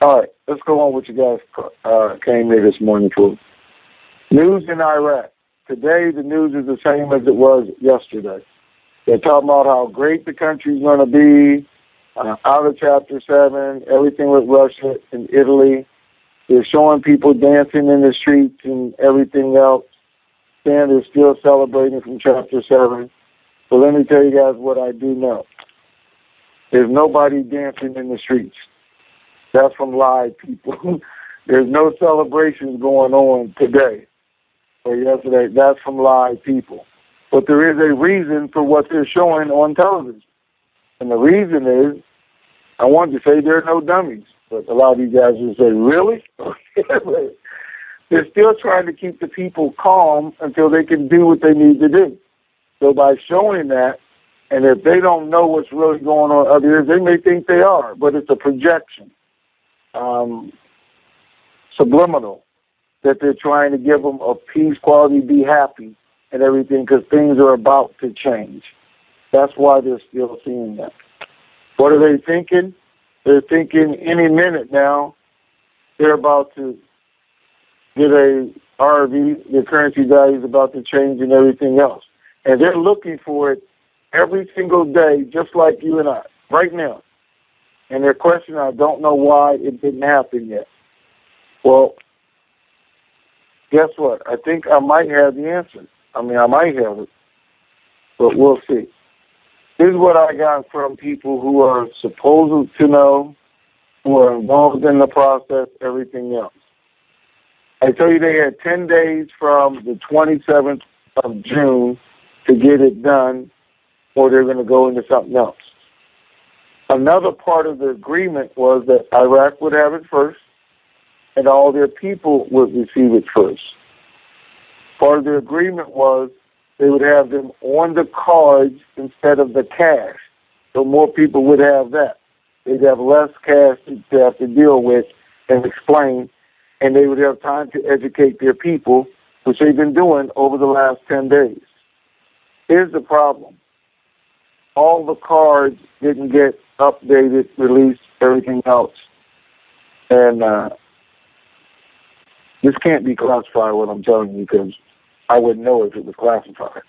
All right, let's go on what you guys came here this morning for. News in Iraq. Today, the news is the same as it was yesterday. They're talking about how great the country's going to be, out of Chapter 7, everything with Russia and Italy. They're showing people dancing in the streets and everything else. Saying they're still celebrating from Chapter 7. So let me tell you guys what I do know. There's nobody dancing in the streets. That's from live people. There's no celebrations going on today or yesterday. That's from live people. But there is a reason for what they're showing on television. And the reason is, I wanted to say there are no dummies. But a lot of you guys will say, really? They're still trying to keep the people calm until they can do what they need to do. So by showing that, and if they don't know what's really going on others, they may think they are, but it's a projection, subliminal, that they're trying to give them a peace, quality, be happy, and everything, because things are about to change. That's why they're still seeing that. What are they thinking? They're thinking any minute now they're about to get a RV, the currency value is about to change and everything else. And they're looking for it every single day, just like you and I, right now. And their question, I don't know why it didn't happen yet. Well, guess what? I think I might have the answer. I might have it, but we'll see. This is what I got from people who are supposed to know, who are involved in the process, everything else. I tell you they had 10 days from the 27th of June to get it done, or they're going to go into something else. Another part of the agreement was that Iraq would have it first, and all their people would receive it first. Part of the agreement was they would have them on the cards instead of the cash, so more people would have that. They'd have less cash to have to deal with and explain, and they would have time to educate their people, which they've been doing over the last 10 days. Here's the problem. All the cards didn't get updated, released, everything else. And this can't be classified, what I'm telling you, because I wouldn't know if it was classified.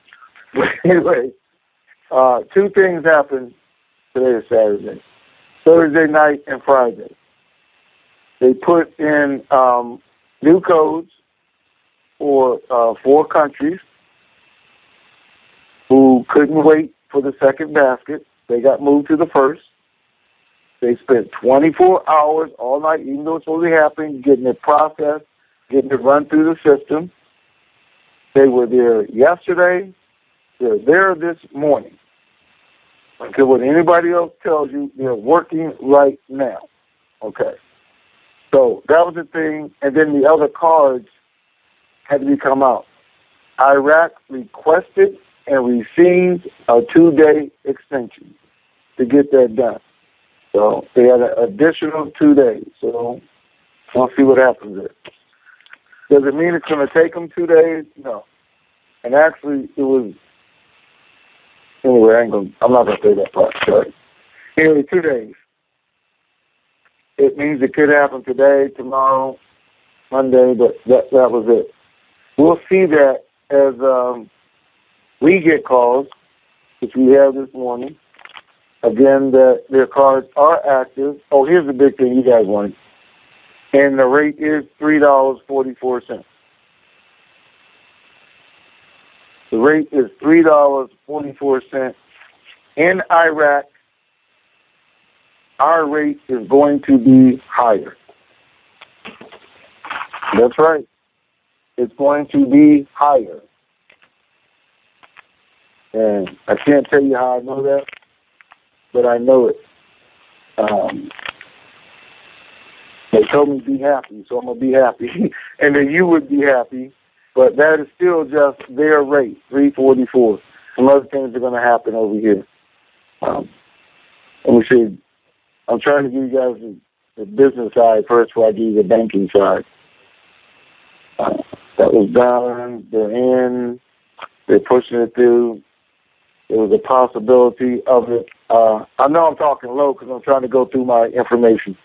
But anyway, two things happened. Today is Saturday. Thursday night and Friday. They put in new codes for 4 countries who couldn't wait for the second basket. They got moved to the first. They spent 24 hours all night, even though it's only happening, getting it processed, getting it run through the system. They were there yesterday. They're there this morning. Until what anybody else tells you, they're working right now. Okay. So that was the thing. And then the other cards had to come out. Iraq requested and received a 2-day extension to get that done. So they had an additional 2 days. So we'll see what happens there. Does it mean it's going to take them 2 days? No. And actually, it was... Anyway, I'm not going to say that part. Sorry. Anyway, 2 days. It means it could happen today, tomorrow, Monday, but that was it. We'll see that as we get calls, which we have this morning. Again, that their cards are active. Oh, here's the big thing you guys want. And the rate is $3.44. The rate is $3.44. In Iraq, our rate is going to be higher. That's right. It's going to be higher. And I can't tell you how I know that, but I know it. They told me to be happy, so I'm going to be happy. And then you would be happy. But that is still just their rate, $3.44. Some other things are going to happen over here. Let me see. I'm trying to give you guys the business side first before I give you the banking side. That was done. They're in. They're pushing it through. There was a possibility of it. I know I'm talking low because I'm trying to go through my information.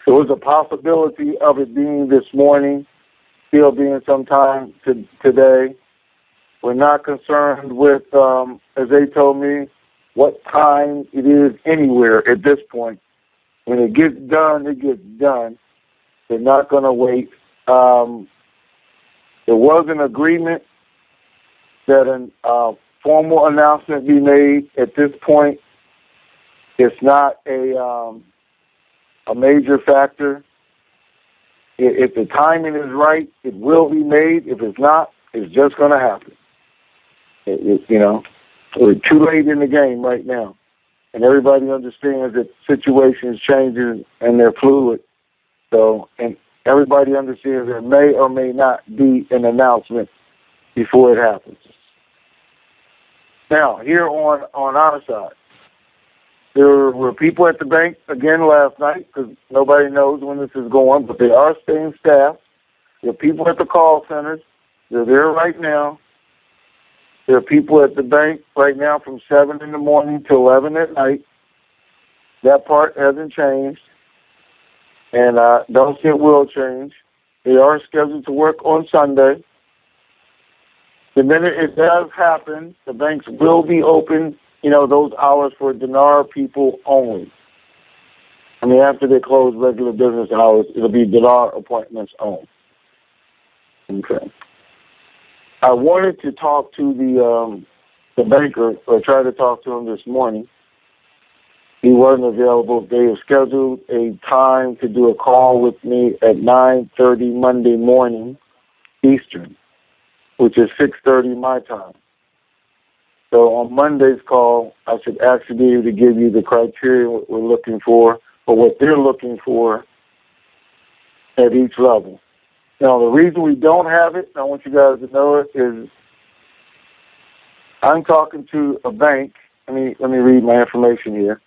There was a possibility of it being this morning, still being sometime today. We're not concerned with, as they told me, what time it is anywhere at this point. When it gets done, it gets done. They're not going to wait. There was an agreement that a formal announcement be made at this point. It's not a major factor. If the timing is right, it will be made. If it's not, it's just going to happen. We're too late in the game right now. And everybody understands that situations changes and they're fluid. So, and everybody understands there may or may not be an announcement before it happens. Now, here on our side, there were people at the bank again last night because nobody knows when this is going, but they are staying staffed. There are people at the call centers. They're there right now. There are people at the bank right now from 7 in the morning to 11 at night. That part hasn't changed, and don't think it will change. They are scheduled to work on Sunday. The minute it does happen, the banks will be open, those hours for Dinar people only. After they close regular business hours, it'll be Dinar appointments only. Okay. I wanted to talk to the banker, or try to talk to him this morning. He wasn't available. They have scheduled a time to do a call with me at 9:30 Monday morning Eastern, which is 6:30 my time. So on Monday's call, I should actually be able to give you the criteria what we're looking for, or what they're looking for at each level. Now, the reason we don't have it, and I want you guys to know it, is I'm talking to a bank. Let me read my information here.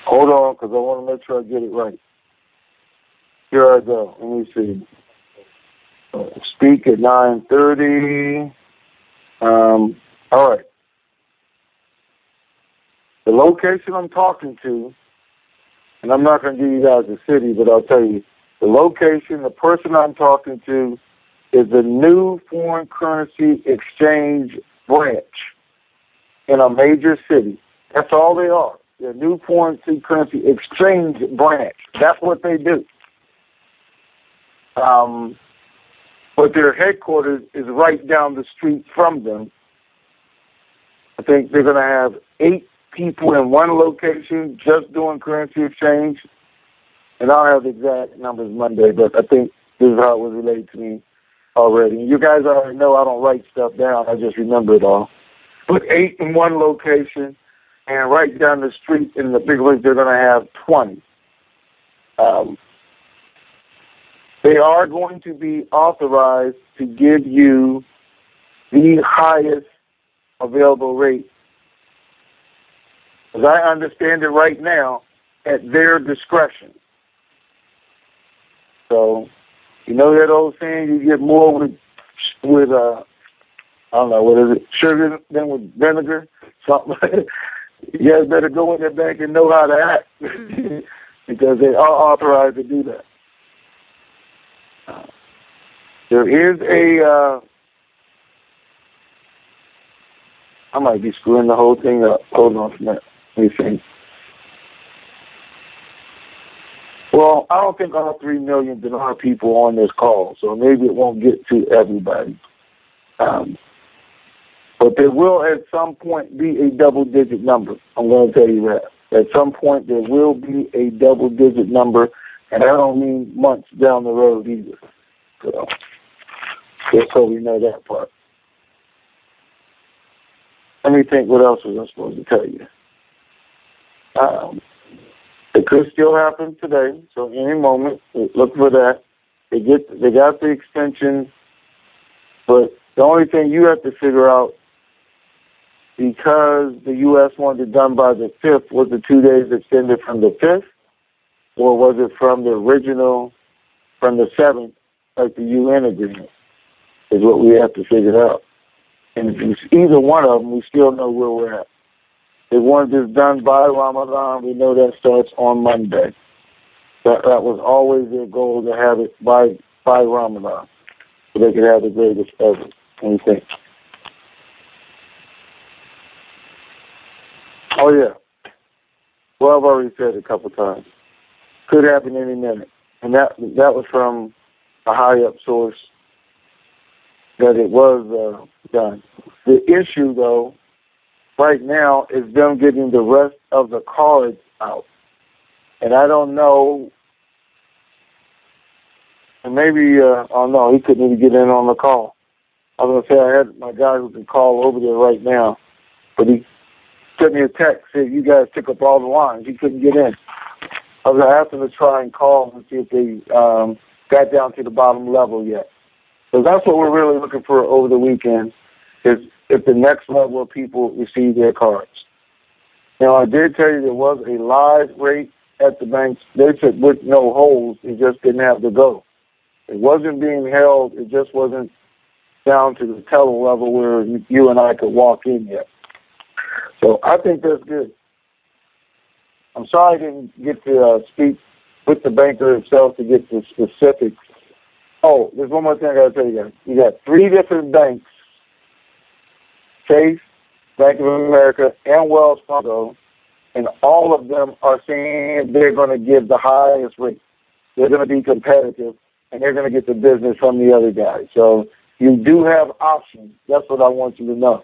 Hold on, because I want to make sure I get it right. Here I go. Let me see. Speak at 9:30. All right. The location I'm talking to, and I'm not going to give you guys the city, but I'll tell you, the location, the person I'm talking to is the new foreign currency exchange branch in a major city. That's all they are. They're a new foreign currency exchange branch. That's what they do. But their headquarters is right down the street from them. I think they're going to have 8 people in one location just doing currency exchange. And I'll have the exact numbers Monday, but I think this is how it was relayed to me already. And you guys already know I don't write stuff down. I just remember it all. But 8 in one location, and right down the street in the big league, they're going to have 20. They are going to be authorized to give you the highest available rate. As I understand it right now, at their discretion. So, you know that old saying, you get more with I don't know, what is it, sugar than with vinegar? Something like that. You guys better go in that bank and know how to act because they are authorized to do that. There is I might be screwing the whole thing up. Hold on a minute. Let me see. Well, I don't think all 3 million Dinar people on this call, so maybe it won't get to everybody. But there will at some point be a double-digit number. I'm going to tell you that. At some point there will be a double-digit number, and I don't mean months down the road either. So, just so we know that part. Let me think what else was I supposed to tell you. It could still happen today, so any moment, look for that. They got the extension, but the only thing you have to figure out, because the U.S. wanted it done by the 5th, was the 2 days extended from the 5th, or was it from the original, from the 7th, like the UN agreement? is what we have to figure out. And if it's either one of them, we still know where we're at. They want this done by Ramadan. We know that starts on Monday. That was always their goal, to have it by Ramadan, so they could have the greatest ever. What do you think? Oh, yeah. Well, I've already said it a couple times. Could happen any minute. And that was from a high-up source that it was done. The issue, though, right now is them getting the rest of the cards out. And I don't know, and maybe, oh no, he couldn't even get in on the call. I was going to say I had my guy who can call over there right now, but he sent me a text, said you guys took up all the lines. He couldn't get in. I was going to ask him to try and call and see if they got down to the bottom level yet. So that's what we're really looking for over the weekend, is if the next level of people receive their cards. Now, I did tell you there was a live rate at the banks. They said with no holds, it just didn't have to go. It wasn't being held. It just wasn't down to the teller level where you and I could walk in yet. So I think that's good. I'm sorry I didn't get to speak with the banker himself to get the specifics. Oh, there's one more thing I got to tell you guys. You got 3 different banks, Chase, Bank of America, and Wells Fargo, and all of them are saying they're going to give the highest rate. They're going to be competitive, and they're going to get the business from the other guys. So you do have options. That's what I want you to know.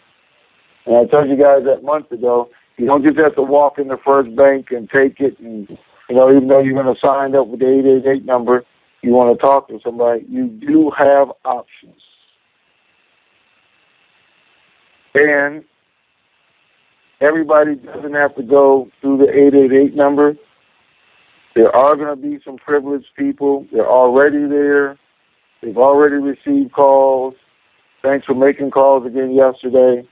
And I told you guys that months ago, you don't just have to walk in the first bank and take it. And, you know, even though you're going to sign up with the 888 number, you want to talk to somebody, you do have options. And everybody doesn't have to go through the 888 number. There are going to be some privileged people. They're already there. They've already received calls. Thanks for making calls again yesterday.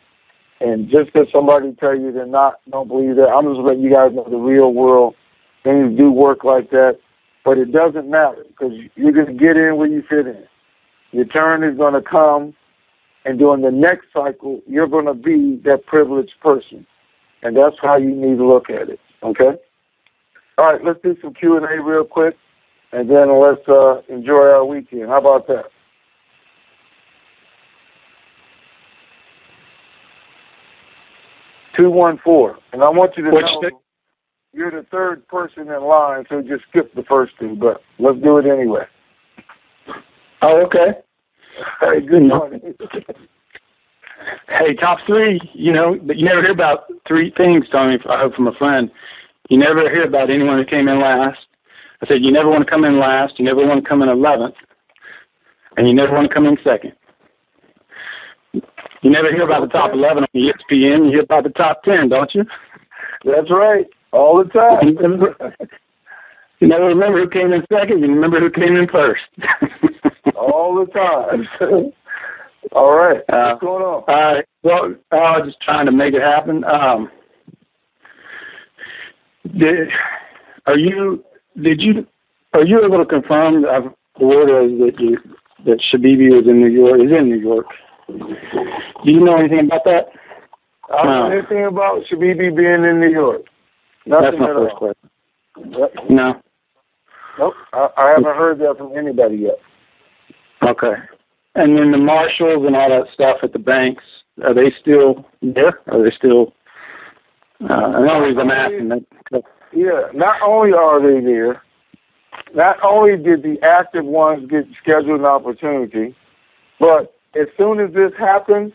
And just because somebody tell you they're not, don't believe that, I'm just letting you guys know the real world. Things do work like that. But it doesn't matter, because you're going to get in where you fit in. Your turn is going to come, and during the next cycle, you're going to be that privileged person. And that's how you need to look at it, okay? All right, let's do some Q&A real quick, and then let's enjoy our weekend. How about that? (214), and I want you to know you're the third person in line, so just skip the first 2, but let's do it anyway. Oh, okay. Hey, good morning. Hey, top 3, you know, but you never hear about 3 things, Tony, I hope from a friend. You never hear about anyone who came in last. I said you never want to come in last, you never want to come in 11th, and you never want to come in second. You never hear about the top 11 on ESPN, you hear about the top 10, don't you? That's right, all the time. You never remember who came in second, you remember who came in first. All the time. All right, what's going on? All right, well, just trying to make it happen. Are you able to confirm? I've heard that Shabibi is in New York. Do you know anything about that? I don't know anything about Shabibi being in New York. Nothing. That's my first question. No. Nope. I haven't heard that from anybody yet. Okay. And then the marshals and all that stuff at the banks, are they still there? Are they still? I know I'm asking that. Yeah. Not only are they there, not only did the active ones get scheduled an opportunity, but as soon as this happens,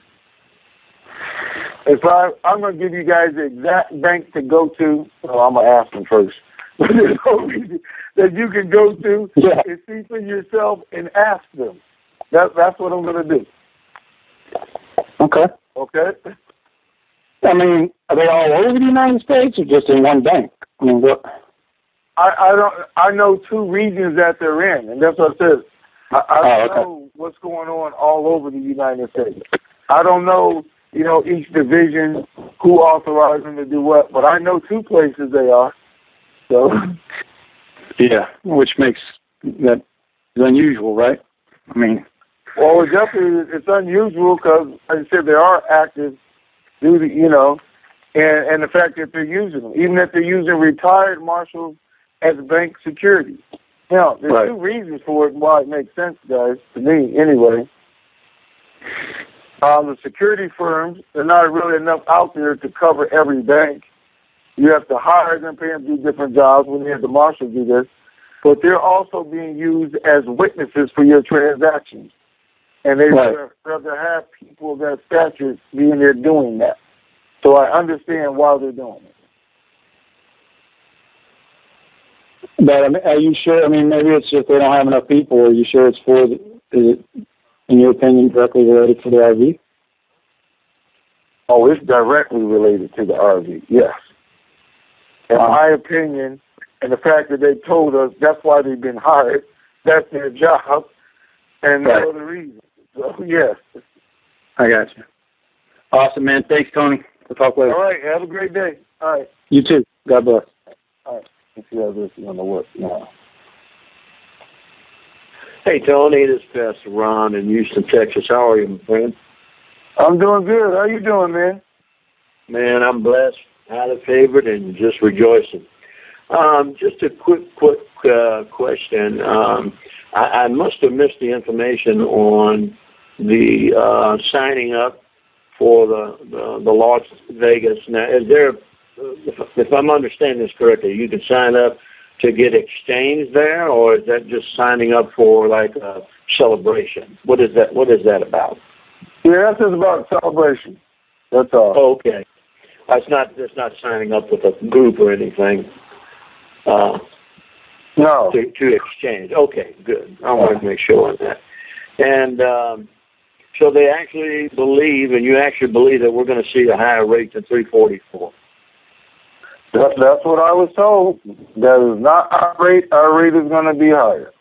I'm going to give you guys the exact bank to go to. Well, I'm going to ask them first. But there's no reason that you can go to and see for yourself and ask them. That's what I'm going to do. Okay. Okay? I mean, are they all over the United States or just in one bank? I mean, what? I know 2 regions that they're in, and that's what I said. I know what's going on all over the United States. I don't know, each division, who authorized them to do what, but I know 2 places they are. So. Yeah, which makes that unusual, right? I mean. Well, it's unusual because, like I said, they are active duty, and the fact that they're using them, even if they're using retired marshals as bank security. Now, there's two reasons for it and why it makes sense, guys, to me anyway. The security firms, there's not really enough out there to cover every bank. You have to hire them, pay them to do different jobs when you have the marshals do this. But they're also being used as witnesses for your transactions. And they rather have people of that stature being there doing that. So I understand why they're doing it. But are you sure? I mean, maybe it's just they don't have enough people. Are you sure it's is it, in your opinion, directly related to the RV? Oh, it's directly related to the RV, yes. In my opinion, and the fact that they told us that's why they've been hired, that's their job, and no other reason. So, yes. I got you. Awesome, man. Thanks, Tony. We'll talk later. All right. Have a great day. All right. You too. God bless. All right. Let's see how this is going to work now. Hey, Tony. This is Pastor Ron in Houston, Texas. How are you, my friend? I'm doing good. How you doing, man? Man, I'm blessed, highly favored, and just rejoicing. Just a quick question. I must have missed the information on the signing up for the Las Vegas. Now, is there, if I'm understanding this correctly, you can sign up to get exchanged there, or is that just signing up for like a celebration? What is that about? Yeah, that's just about celebration. That's all. Okay. It's not signing up with a group or anything. No. To exchange. Okay, good. I want to make sure on that. And so they actually believe, and you actually believe that we're going to see a higher rate than 344. That's what I was told. That is not our rate. Our rate is going to be higher.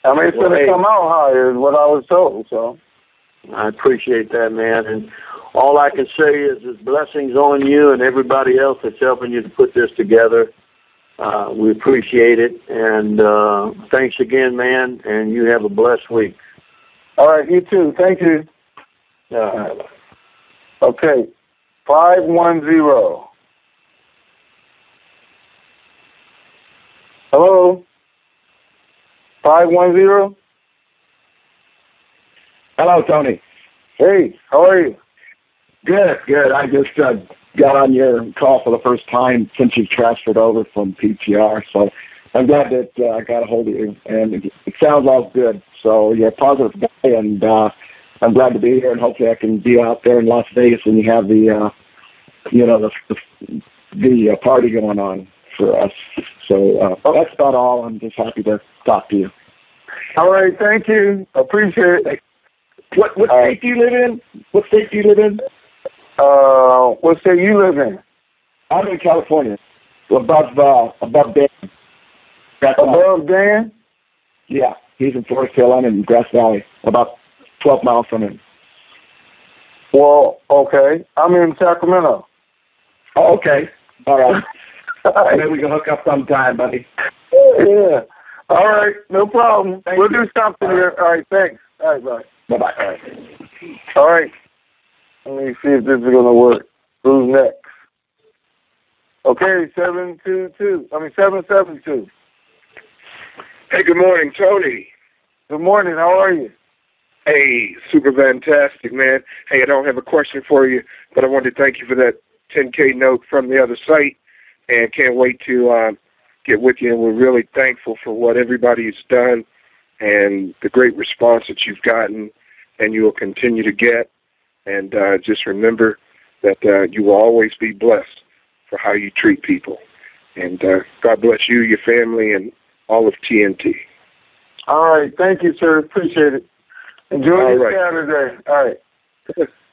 I mean, it's going to come out higher is what I was told. So I appreciate that, man. And all I can say is blessings on you and everybody else that's helping you to put this together. We appreciate it. And thanks again, man. And you have a blessed week. All right, you too. Thank you. Okay, 510. Hello? 510? Hello, Tony. Hey, how are you? Good. I just got on your call for the first time since you've transferred over from PTR, so I'm glad that I got a hold of you, and it sounds all good. So you're a positive guy, and I'm glad to be here, and hopefully I can be out there in Las Vegas when you have the party going on for us. So that's about all. I'm just happy to talk to you. All right, thank you. Appreciate it. What state do you live in? What state do you live in? What state you live in? I'm in California, above Dan. Above Dan? Yeah, he's in Forest Hill. I'm in Grass Valley, about 12 miles from him. Well, okay. I'm in Sacramento. Oh, okay. All right. Maybe we can hook up sometime, buddy. Yeah. All right. No problem. We'll do something here. All right. Thanks. All right. Bye. Bye-bye. All right. All right. Let me see if this is going to work. Who's next? Okay. 772. Hey, good morning, Tony. Good morning. How are you? Hey, super fantastic, man. Hey, I don't have a question for you, but I wanted to thank you for that 10K note from the other site, and can't wait to get with you. And we're really thankful for what everybody has done and the great response that you've gotten, and you will continue to get. And just remember that you will always be blessed for how you treat people. And God bless you, your family, and all of TNT. All right. Thank you, sir. Appreciate it. Enjoy your Saturday. All right.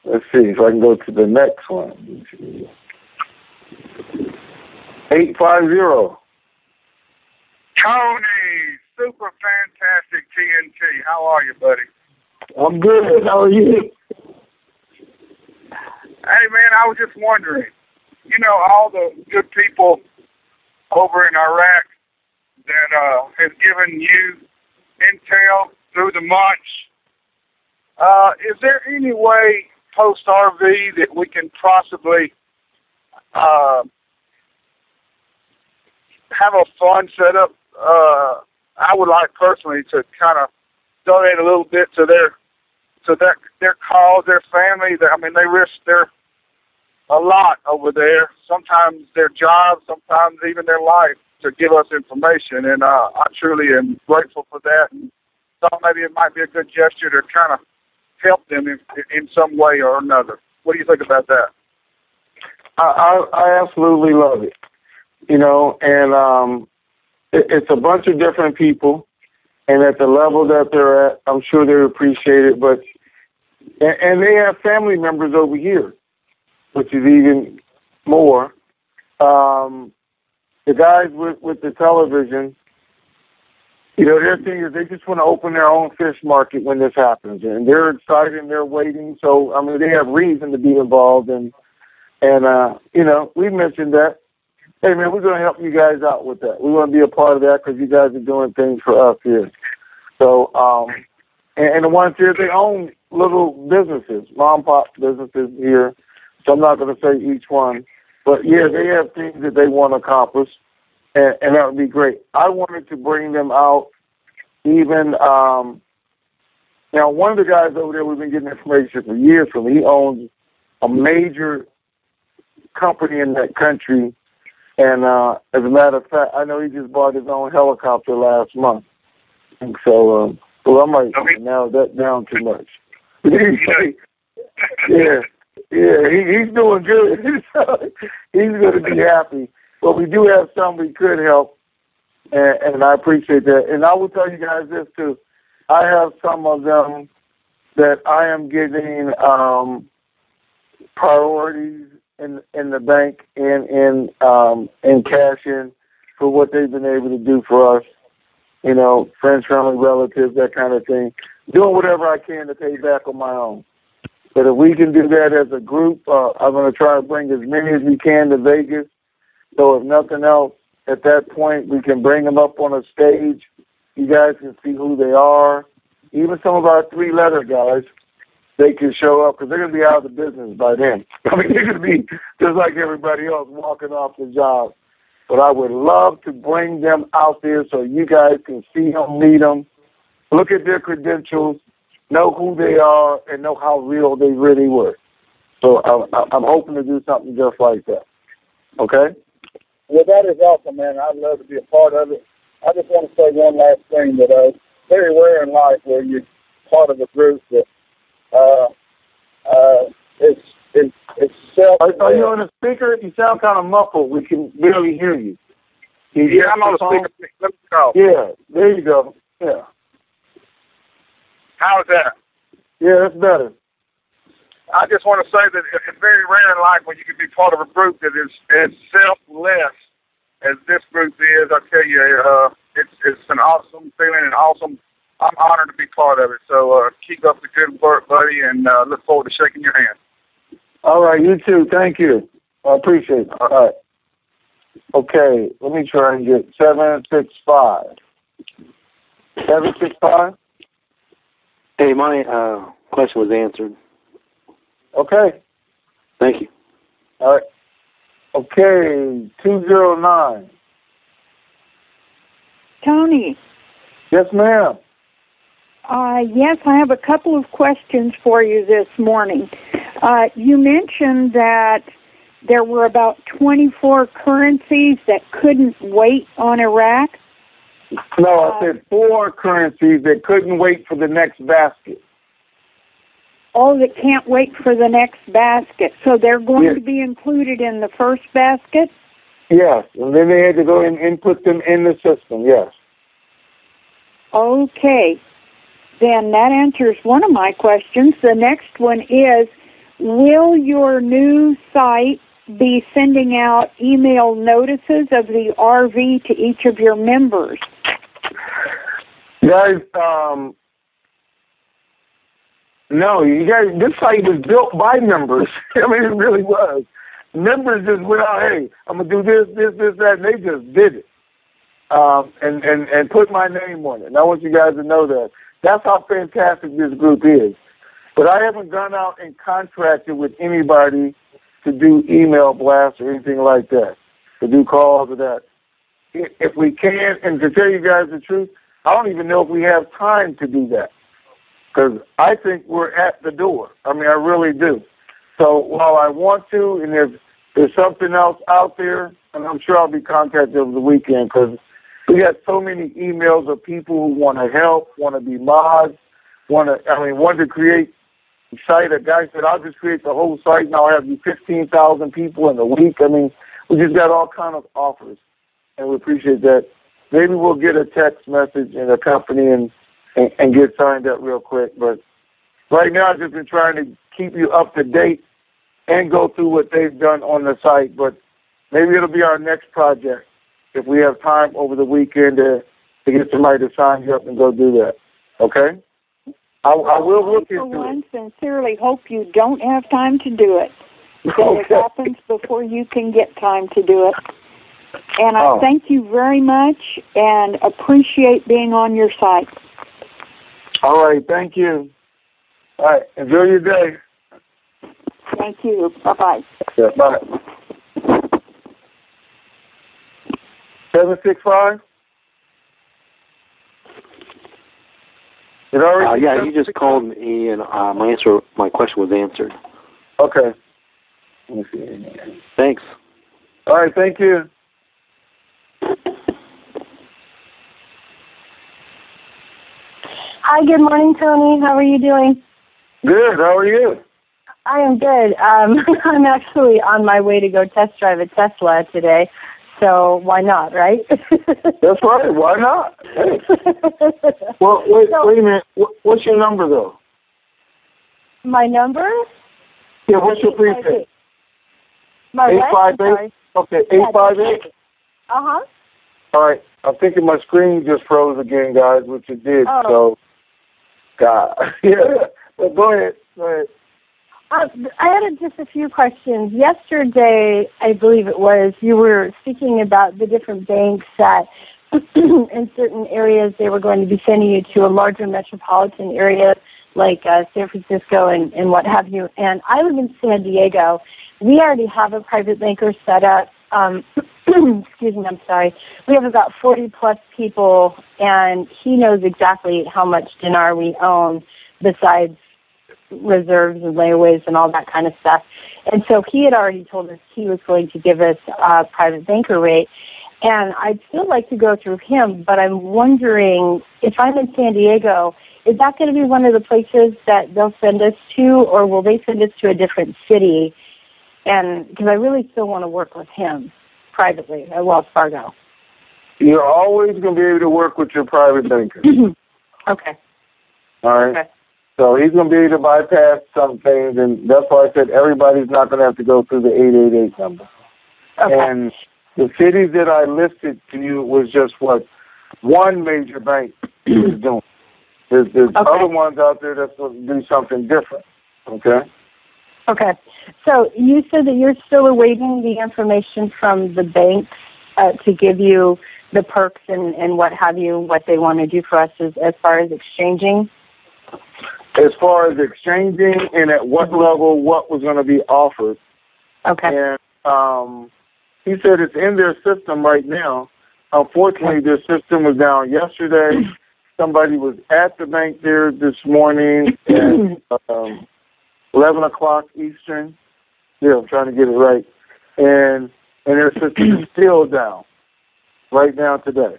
Let's see if I can go to the next one. 850. Tony, super fantastic TNT. How are you, buddy? I'm good. How are you? Hey, man, I was just wondering, all the good people over in Iraq that has given you intel through the months Is there any way post-RV that we can possibly have a fund set up? I would like personally to kind of donate a little bit to their cause, their family. I mean, they risk a lot over there. Sometimes their jobs, sometimes even their life, to give us information. And I truly am grateful for that. And thought maybe it might be a good gesture to kind of help them in some way or another. What do you think about that? I absolutely love it. You know, and it's a bunch of different people, and at the level that they're at, I'm sure they appreciate it. But and they have family members over here, which is even more. The guys with the television, you know, their thing is they just want to open their own fish market when this happens, and they're excited and they're waiting. So I mean, they have reason to be involved, and you know, we mentioned that. Hey, man, we're going to help you guys out with that. We want to be a part of that because you guys are doing things for us here. So, and the ones here, they own little businesses, mom-pop businesses here. So I'm not going to say each one. But, yeah, they have things that they want to accomplish, and that would be great. I wanted to bring them out even now, one of the guys over there we've been getting information for years from, he owns a major company in that country. And as a matter of fact, I know he just bought his own helicopter last month. And so, well, I might narrow that down too much. yeah, he's doing good. He's going to be happy. But we do have some we could help, and I appreciate that. And I will tell you guys this, too. I have some of them that I am giving priorities in the bank and in cash in for what they've been able to do for us, you know, friends, family, relatives, that kind of thing. Doing whatever I can to pay back on my own. But if we can do that as a group, I'm going to try to bring as many as we can to Vegas. So if nothing else, at that point, we can bring them up on a stage. You guys can see who they are. Even some of our three-letter guys, they can show up because they're going to be out of the business by then. I mean, they're going to be just like everybody else walking off the job. But I would love to bring them out there so you guys can see them, meet them, look at their credentials, know who they are, and know how real they really were. So I'm hoping to do something just like that. Okay? Well, that is awesome, man. I'd love to be a part of it. I just want to say one last thing that very rare in life where you're part of a group that it's self. Are you on a speaker? You sound kind of muffled. We can barely hear you. Yeah, I'm on a speaker. Let me go. Yeah, there you go. Yeah. How is that? Yeah, that's better. I just want to say that it's very rare in life when you can be part of a group that is as selfless as this group is. I tell you, it's an awesome feeling and awesome. I'm honored to be part of it. So keep up the good work, buddy, and look forward to shaking your hand. All right, you too. Thank you. I appreciate it. All right. Okay, let me try and get 765. 765? Hey, my question was answered. Okay. Thank you. All right. Okay, 209. Tony. Yes, ma'am. Yes, I have a couple of questions for you this morning. You mentioned that there were about 24 currencies that couldn't wait on Iraq. No, I said 4 currencies that couldn't wait for the next basket. Oh, that can't wait for the next basket. So they're going to be included in the first basket? Yes, and then they had to go and input them in the system, yes. Okay. Then that answers one of my questions. The next one is, will your new site be sending out email notices of the RV to each of your members? Guys, no, you guys, this site was built by members. I mean, it really was. Members just went out, hey, I'm going to do this, that, and they just did it. And put my name on it. And I want you guys to know that. That's how fantastic this group is. But I haven't gone out and contracted with anybody to do email blasts or anything like that, to do calls or that. If we can, and to tell you guys the truth, I don't even know if we have time to do that, because I think we're at the door. I mean, I really do. So while I want to, and if there's something else out there, and I'm sure I'll be contacted over the weekend, because we got so many emails of people who want to help, want to be mods, want to create a site. A guy said, I'll just create the whole site and I'll have you 15,000 people in a week. I mean, we just got all kind of offers, and we appreciate that. Maybe we'll get a text message in a company and get signed up real quick. But right now, I've just been trying to keep you up to date and go through what they've done on the site. But maybe it'll be our next project if we have time over the weekend to get somebody to sign you up and go do that. Okay? I will look into it. For one, sincerely hope you don't have time to do it. That it happens before you can get time to do it. And I thank you very much and appreciate being on your site. All right, thank you. All right, enjoy your day. Thank you. Bye-bye. Yeah, bye. 765? Yeah, you just called me, and my question was answered. Okay. Let me see. Thanks. All right, thank you. Hi, good morning, Tony. How are you doing? Good. How are you? I am good. I'm actually on my way to go test drive a Tesla today, so why not, right? That's right. Why not? Hey. Well, wait a minute. What's your number, though? My number? Yeah, what's your prepaid? My 858? Okay, 858? Uh-huh. All right. I'm thinking my screen just froze again, guys, which it did. Oh. So, God. Yeah. But go ahead. I had just a few questions. Yesterday, I believe it was, you were speaking about the different banks that in certain areas they were going to be sending you to a larger metropolitan area like San Francisco and what have you. And I live in San Diego. We already have a private banker set up. Excuse me, I'm sorry. We have about 40-plus people, and he knows exactly how much dinar we own besides reserves and layaways and all that kind of stuff. And so he had already told us he was going to give us a private banker rate. And I'd still like to go through him, but I'm wondering if I'm in San Diego, is that going to be one of the places that they'll send us to, or will they send us to a different city? And because I really still want to work with him privately at Wells Fargo. You're always going to be able to work with your private banker. Okay. All right. Okay. So he's going to be able to bypass some things, and that's why I said everybody's not going to have to go through the 888 number. Okay. And the cities that I listed to you was just what one major bank is doing. There's other ones out there that's going to do something different. Okay? Okay. So you said that you're still awaiting the information from the banks to give you the perks and what have you, what they want to do for us as far as exchanging? As far as exchanging and at what level, what was going to be offered. Okay. And he said it's in their system right now. Unfortunately, their system was down yesterday. Somebody was at the bank there this morning at 11 o'clock Eastern. Yeah, I'm trying to get it right. And their system is still down right now today.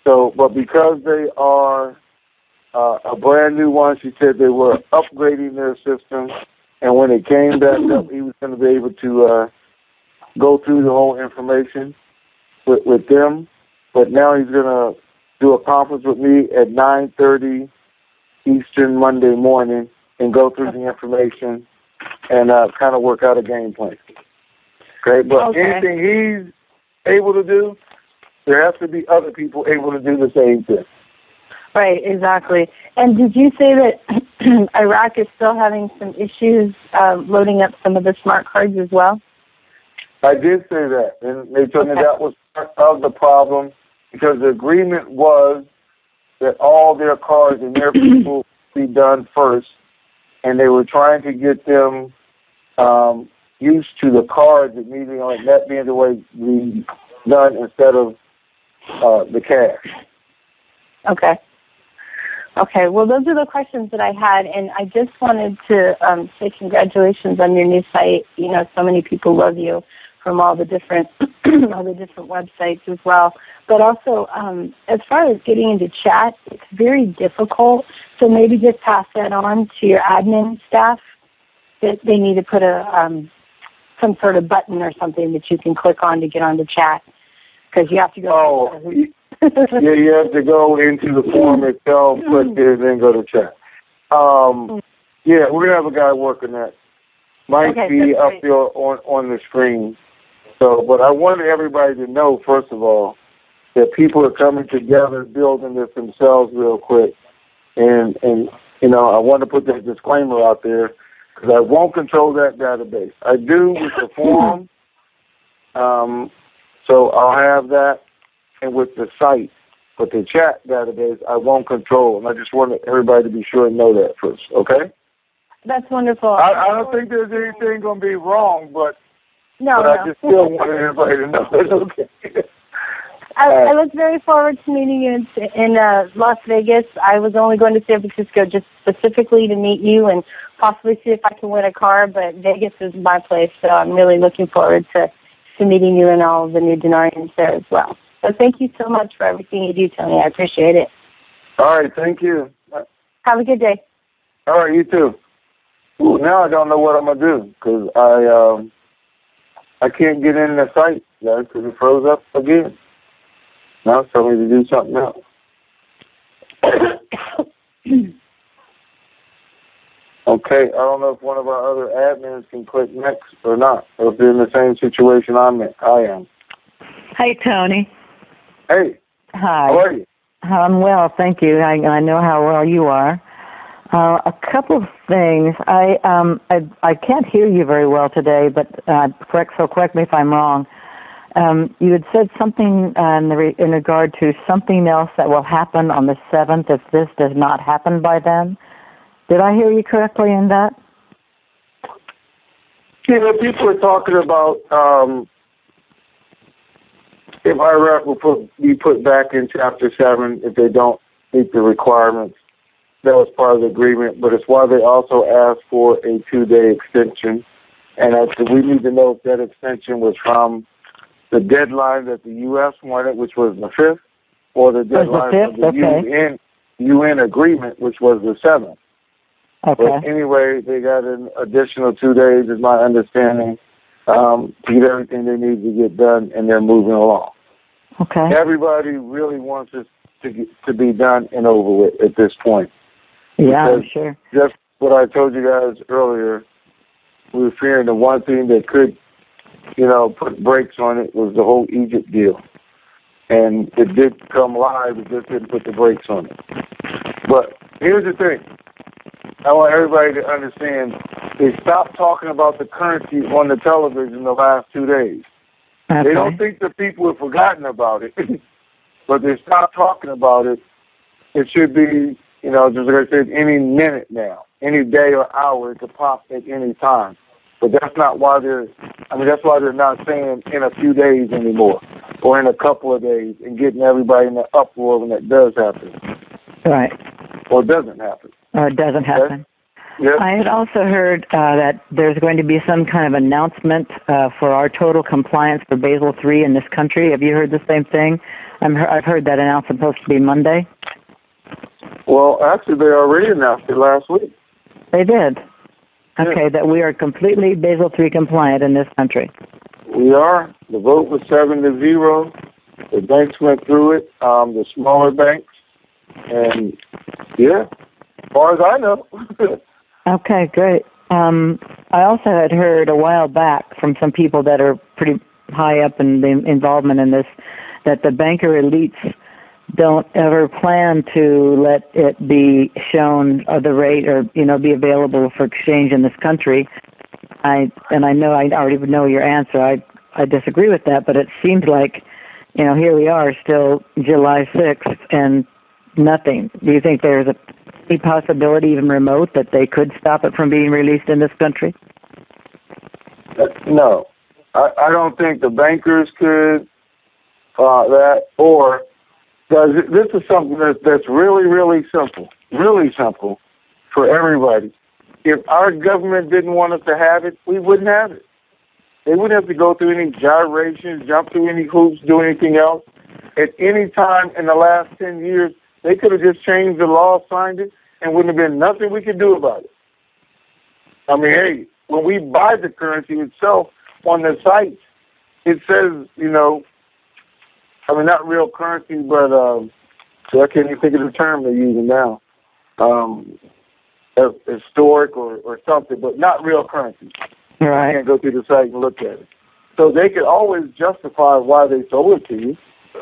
So, but because they are a brand new one, she said they were upgrading their system. And when it came back up, he was going to be able to go through the whole information with them. But now he's going to do a conference with me at 9:30 Eastern Monday morning and go through the information and kind of work out a game plan. Okay, but anything he's able to do, there has to be other people able to do the same thing. Right, exactly. And did you say that Iraq is still having some issues loading up some of the smart cards as well? I did say that, and they told me that was part of the problem because the agreement was that all their cards and their people be done first, and they were trying to get them used to the cards immediately, like that being the way we done instead of the cash. Okay. Okay. Well, those are the questions that I had, and I just wanted to say congratulations on your new site. You know, so many people love you from all the different all the different websites as well. But also, as far as getting into chat, it's very difficult. So maybe just pass that on to your admin staff that they need to put a some sort of button or something that you can click on to get on the chat, because you have to go. Yeah, you have to go into the form itself, click there, then go to chat. Yeah, we're gonna have a guy working that. Might be up there on the screen. So, but I wanted everybody to know, first of all, that people are coming together, building this themselves real quick. And you know, I want to put that disclaimer out there because I won't control that database. I do with the forum, so I'll have that, and with the site. But the chat database, I won't control. And I just want everybody to be sure and know that first, okay? That's wonderful. I don't think there's anything going to be wrong, but no. I just still want everybody to know it's okay. I look very forward to meeting you in Las Vegas. I was only going to San Francisco just specifically to meet you and possibly see if I can win a car, but Vegas is my place, so I'm really looking forward to meeting you and all of the new Dinarians there as well. So thank you so much for everything you do, Tony. I appreciate it. All right, thank you. Have a good day. All right, you too. Ooh, now I don't know what I'm going to do because I can't get in the site, guys, because it froze up again. Now it's telling me to do something else. Okay, I don't know if one of our other admins can click next or not, or if they're in the same situation I am. Hi, Tony. Hey. Hi. How are you? I'm well, thank you. I know how well you are. A couple of things. I can't hear you very well today, but correct me if I'm wrong. You had said something in regard to something else that will happen on the 7th if this does not happen by then. Did I hear you correctly in that? Yeah, people are talking about if Iraq will be put back in Chapter 7 if they don't meet the requirements. That was part of the agreement, but it's why they also asked for a 2-day extension. And we need to know if that extension was from the deadline that the U.S. wanted, which was the 5th, or the deadline from the UN agreement, which was the 7th. Okay. But anyway, they got an additional 2 days, is my understanding, to get everything they need to get done, and they're moving along. Okay. Everybody really wants this to be done and over with at this point. Yeah, I'm sure. Just what I told you guys earlier, we were fearing the one thing that could, put brakes on it was the whole Egypt deal. And it did come live, it just didn't put the brakes on it. But here's the thing. I want everybody to understand, they stopped talking about the currency on the television the last 2 days. Okay. They don't think the people have forgotten about it, but they stopped talking about it. It should be, just like I said, any minute now, any day or hour, it could pop at any time. But that's not why that's why they're not saying in a few days anymore, or in a couple of days, and getting everybody in the uproar when that does happen. Right. Or doesn't happen. Or it doesn't happen. Yes. I had also heard that there's going to be some kind of announcement for our total compliance for Basel III in this country. Have you heard the same thing? I've heard that announcement supposed to be Monday. Well, actually, they already announced it last week. They did? Okay, yeah. That we are completely Basel III compliant in this country. We are. The vote was 7-0. The banks went through it, the smaller banks. And, yeah, as far as I know. Okay, great. I also had heard a while back from some people that are pretty high up in the involvement in this that the banker elites don't ever plan to let it be shown the rate or be available for exchange in this country. I know I already know your answer. I disagree with that, but it seems like here we are still July 6th and nothing. Do you think there's any possibility, even remote, that they could stop it from being released in this country? No. I don't think the bankers could that, or does it, this is something that's really, really simple for everybody. If our government didn't want us to have it, we wouldn't have it. They wouldn't have to go through any gyrations, jump through any hoops, do anything else. At any time in the last 10 years, they could have just changed the law, signed it, and wouldn't have been nothing we could do about it. I mean, hey, when we buy the currency itself on the site, it says, I mean, not real currency, but so I can't even think of the term they're using now. Historic or something, but not real currency. Right. You can't go through the site and look at it. So they could always justify why they sold it to you.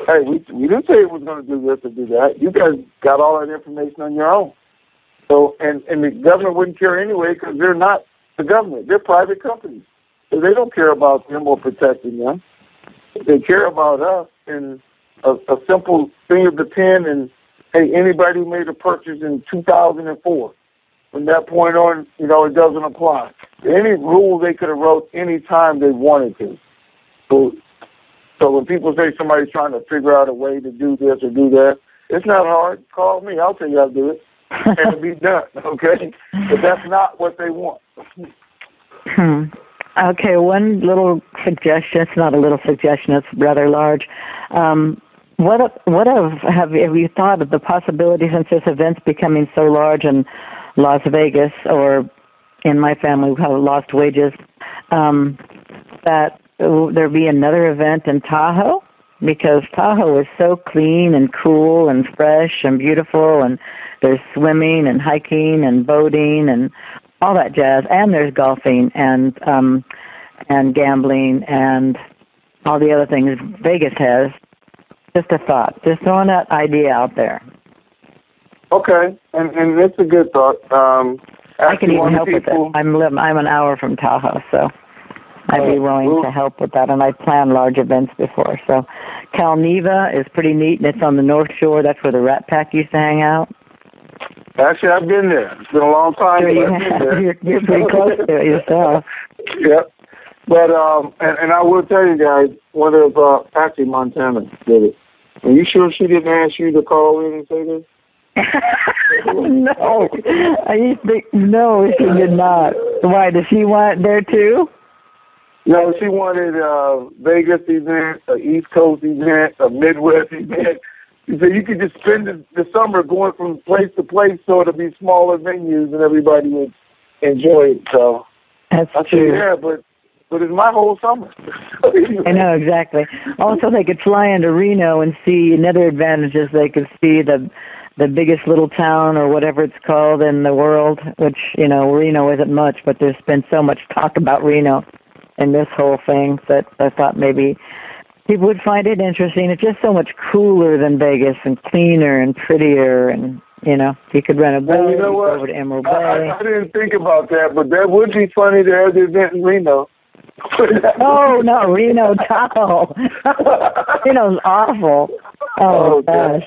Hey, we didn't say it was going to do this or do that. You guys got all that information on your own. So, and the government wouldn't care anyway because they're not the government. They're private companies. So they don't care about them or protecting them. They care about us and a simple thing of the pen and, hey, anybody who made a purchase in 2004, from that point on, it doesn't apply. Any rule they could have wrote any time they wanted to. So when people say somebody's trying to figure out a way to do this or do that, it's not hard. Call me. I'll tell you how to do it. And it'll be done, okay? But that's not what they want. Okay, one little suggestion. It's not a little suggestion. It's rather large. What have you thought of the possibility, since this event's becoming so large in Las Vegas, or in my family we have lost wages, that there be another event in Tahoe? Because Tahoe is so clean and cool and fresh and beautiful, and there's swimming and hiking and boating and all that jazz, and there's golfing and gambling and all the other things Vegas has. Just a thought. Just throwing that idea out there. Okay, and it's a good thought. I can even help with it. I'm an hour from Tahoe, so I'd be willing to help with that, and I've planned large events before. So Calneva is pretty neat, and it's on the North Shore. That's where the Rat Pack used to hang out. Actually, I've been there. It's been a long time. Sure, you're pretty close to it yourself. Yep. But, and I will tell you guys, one of, actually Montana did it. Are you sure she didn't ask you to call in and say this? No. No, she did not. Why, does she want it there too? No, she wanted a Vegas event, an East Coast event, a Midwest event. She said you could just spend the summer going from place to place so it'll be smaller venues and everybody would enjoy it. So that's I true. said, yeah, but it's my whole summer. I know, exactly. Also, they could fly into Reno and see another advantage is they could see the biggest little town or whatever it's called in the world, which, Reno isn't much, but there's been so much talk about Reno and this whole thing that I thought maybe people would find it interesting. It's just so much cooler than Vegas and cleaner and prettier, and, you could rent a boat over to Emerald Bay. I didn't think about that, but that would be funny to have the event in Reno. Oh, no, Reno, Tahoe. Reno's awful. Oh, gosh.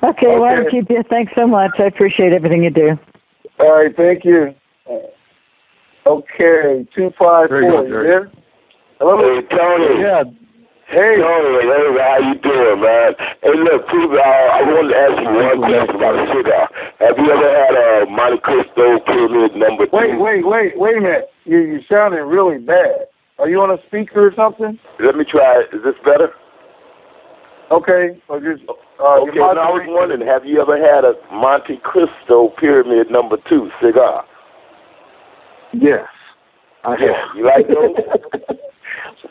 Okay, well, I'll keep you. Thanks so much. I appreciate everything you do. All right, thank you. Okay, 254. Yeah. Hello, hey, Tony. Yeah. Hey. Tony, how you doing, man? Hey, look, I wanted to ask you one question about a cigar. Have you ever had a Monte Cristo Pyramid number 2? Wait a minute. You're sounding really bad. Are you on a speaker or something? Let me try it. Is this better? Okay. Or just, okay, now I was wondering, have you ever had a Monte Cristo Pyramid number 2 cigar? Yes. I have. You like those?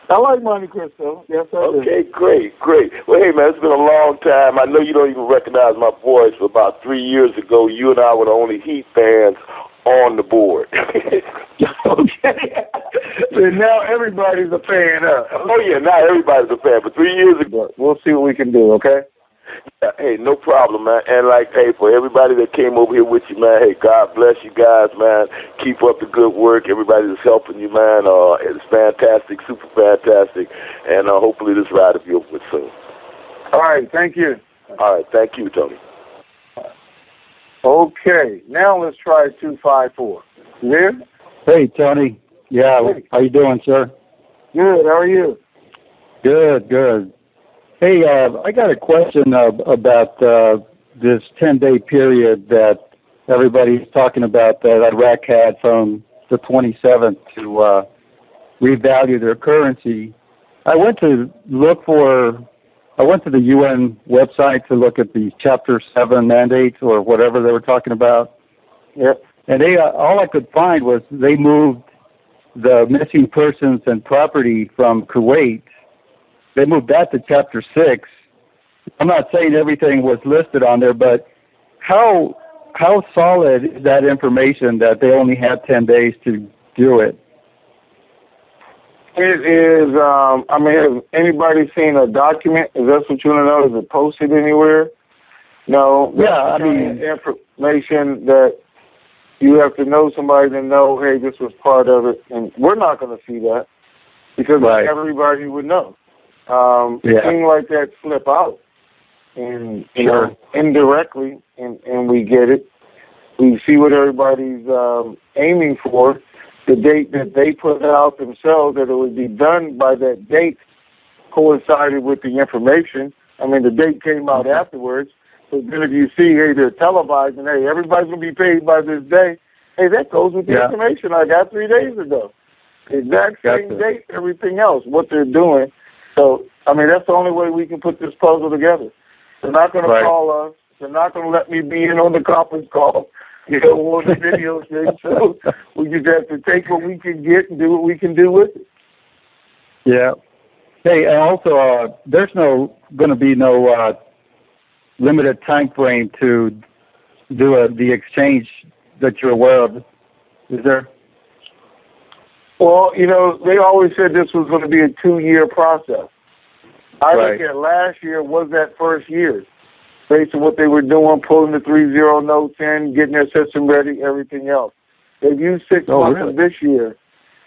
I like Monte Cristo. Yes, I do. Okay, great. Well, hey, man, it's been a long time. I know you don't even recognize my voice, but about 3 years ago, you and I were the only Heat fans on the board. Okay. So now everybody's a fan, huh? Oh, yeah, now everybody's a fan. But 3 years ago. We'll see what we can do, okay? Yeah, hey, no problem, man. And, hey, for everybody that came over here with you, man, hey, God bless you guys, man. Keep up the good work. Everybody that's helping you, man, it's fantastic, super fantastic. And hopefully this ride will be over with soon. All right, thank you. All right, thank you, Tony. Okay, now let's try 254. You there? Hey, Tony. Yeah, hey. How you doing, sir? Good. How are you? Good. Hey, I got a question about this 10-day period that everybody's talking about that Iraq had from the 27th to revalue their currency. I went to the UN website to look at the Chapter 7 mandates or whatever they were talking about. Yep. And all I could find was they moved the missing persons and property from Kuwait. They moved that to Chapter 6. I'm not saying everything was listed on there, but how solid is that information that they only have 10 days to do it? It is, has anybody seen a document? Is that what you want to know? Is it posted anywhere? No. Yeah, information that you have to know somebody to know, hey, this was part of it. And we're not going to see that because everybody would know. Things like that slip out and, you know, indirectly, and we get it. We see what everybody's aiming for. The date that they put out themselves, that it would be done by that date, coincided with the information. I mean, the date came out afterwards. So then if you see, hey, they're televising, hey, everybody's going to be paid by this day, hey, that goes with the information I got 3 days ago. Exact same date, everything else, what they're doing. So, I mean, that's the only way we can put this puzzle together. They're not going to call us. They're not going to let me be in on the conference call. You know, on the video thing, so we just have to take what we can get and do what we can do with it. Yeah. Hey, and also, there's going to be no limited time frame to do the exchange that you're aware of, is there? Well, you know, they always said this was going to be a 2-year process. I look at last year was that first year. Based on what they were doing, pulling the 3-0 notes in, getting their system ready, everything else. They've used 6 months of this year.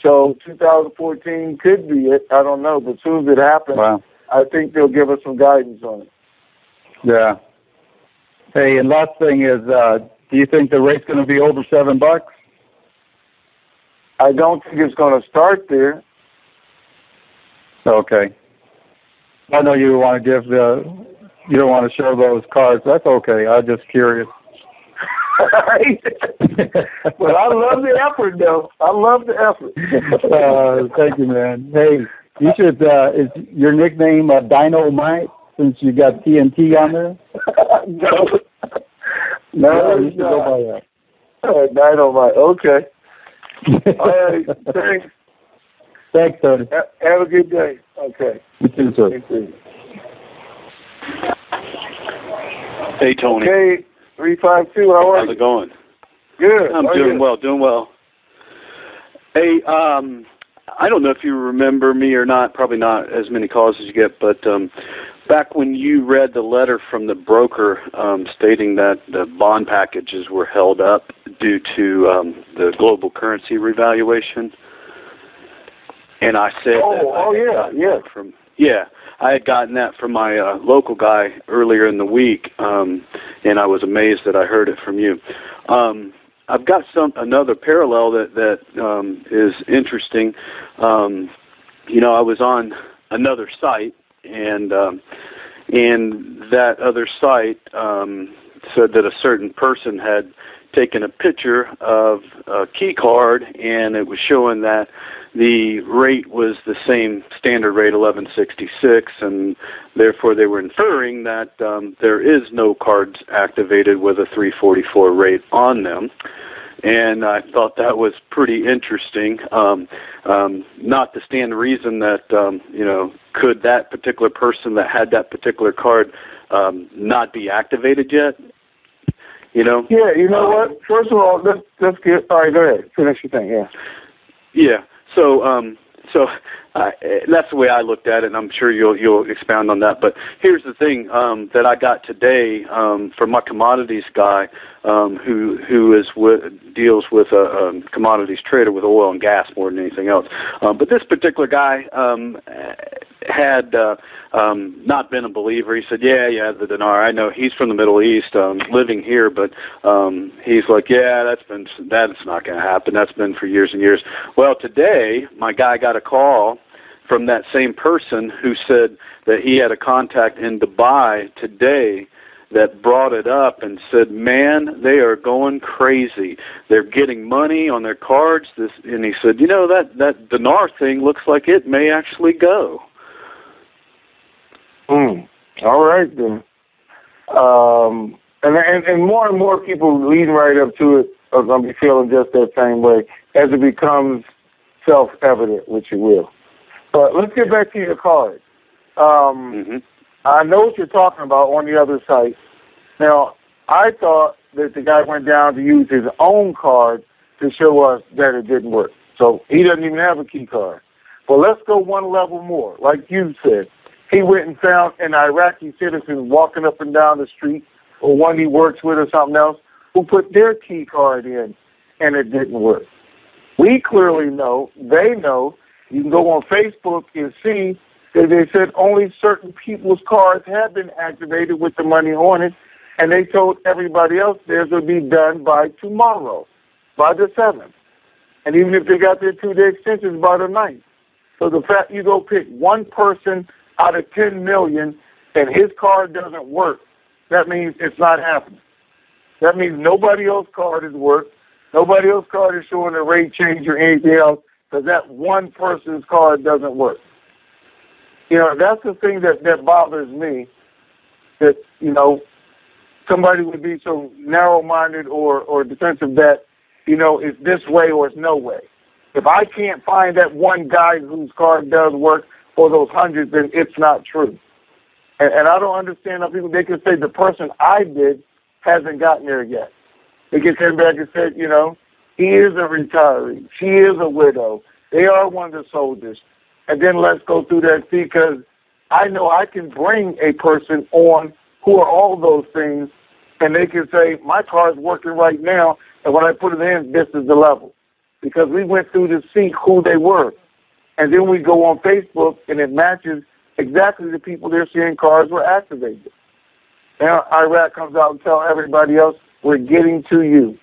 So 2014 could be it. I don't know. But as soon as it happens, I think they'll give us some guidance on it. Yeah. Hey, and last thing is, do you think the rate's going to be over $7? I don't think it's going to start there. Okay. I know you want to give you don't want to show those cards. That's okay. I'm just curious. Well, I love the effort, though. I love the effort. Thank you, man. Hey, you should. Is your nickname Dynamite since you got TNT on there? No, you should go by that. Dynamite. Okay. All right. Thanks. Thanks, Tony. Have a good day. Okay. You too, sir. Hey, Tony. Hey, 352, how are you? How's it going? Good. I'm doing well. Hey, I don't know if you remember me or not, probably not as many calls as you get, but back when you read the letter from the broker stating that the bond packages were held up due to the global currency revaluation, and I said I had gotten that from my local guy earlier in the week, and I was amazed that I heard it from you. I've got another parallel that is interesting. You know, I was on another site, and that other site said that a certain person had taken a picture of a key card, and it was showing that the rate was the same standard rate, 1166, and therefore they were inferring that there is no cards activated with a 344 rate on them. And I thought that was pretty interesting. Not to stand to reason that, you know, could that particular person that had that particular card not be activated yet? You know? Yeah, you know what? First of all, let's get, all right, go ahead. Finish your thing, yeah. Yeah. So that's the way I looked at it, and I'm sure you'll expound on that. But here's the thing that I got today from my commodities guy, who deals with a commodities trader with oil and gas more than anything else. But this particular guy had not been a believer. He said, yeah, the dinar. I know he's from the Middle East, living here, but he's like, yeah, that's not going to happen. That's been for years and years. Well, today, my guy got a call from that same person who said that he had a contact in Dubai today that brought it up and said, man, they are going crazy. They're getting money on their cards. And he said, that dinar thing looks like it may actually go. All right, then. And more people leading right up to it are going to be feeling just that same way as it becomes self-evident, which it will. But let's get back to your card. I know what you're talking about on the other site. Now, I thought that the guy went down to use his own card to show us that it didn't work. So he doesn't even have a key card. But let's go one level more. Like you said, he went and found an Iraqi citizen walking up and down the street, or one he works with or something else, who put their key card in, and it didn't work. We clearly know, they know. You can go on Facebook and see that they said only certain people's cards have been activated with the money on it, and they told everybody else theirs would be done by tomorrow, by the 7th. And even if they got their 2-day extensions, by the 9th. So the fact you go pick one person out of 10 million and his card doesn't work, that means it's not happening. That means nobody else's card has worked. Nobody else's card is showing a rate change or anything else, because that one person's card doesn't work. That's the thing that bothers me, that, somebody would be so narrow-minded or defensive that, it's this way or it's no way. If I can't find that one guy whose card does work for those hundreds, then it's not true. And I don't understand how people, they can say the person I did hasn't gotten there yet. They can come back and say, he is a retiree. She is a widow. They are one of the soldiers. And then let's go through that, because I know I can bring a person on who are all those things, and they can say, my card's working right now, and when I put it in, this is the level. Because we went through to see who they were. And then we go on Facebook, and it matches exactly the people they're seeing cards were activated. Now Iraq comes out and tells everybody else, we're getting to you.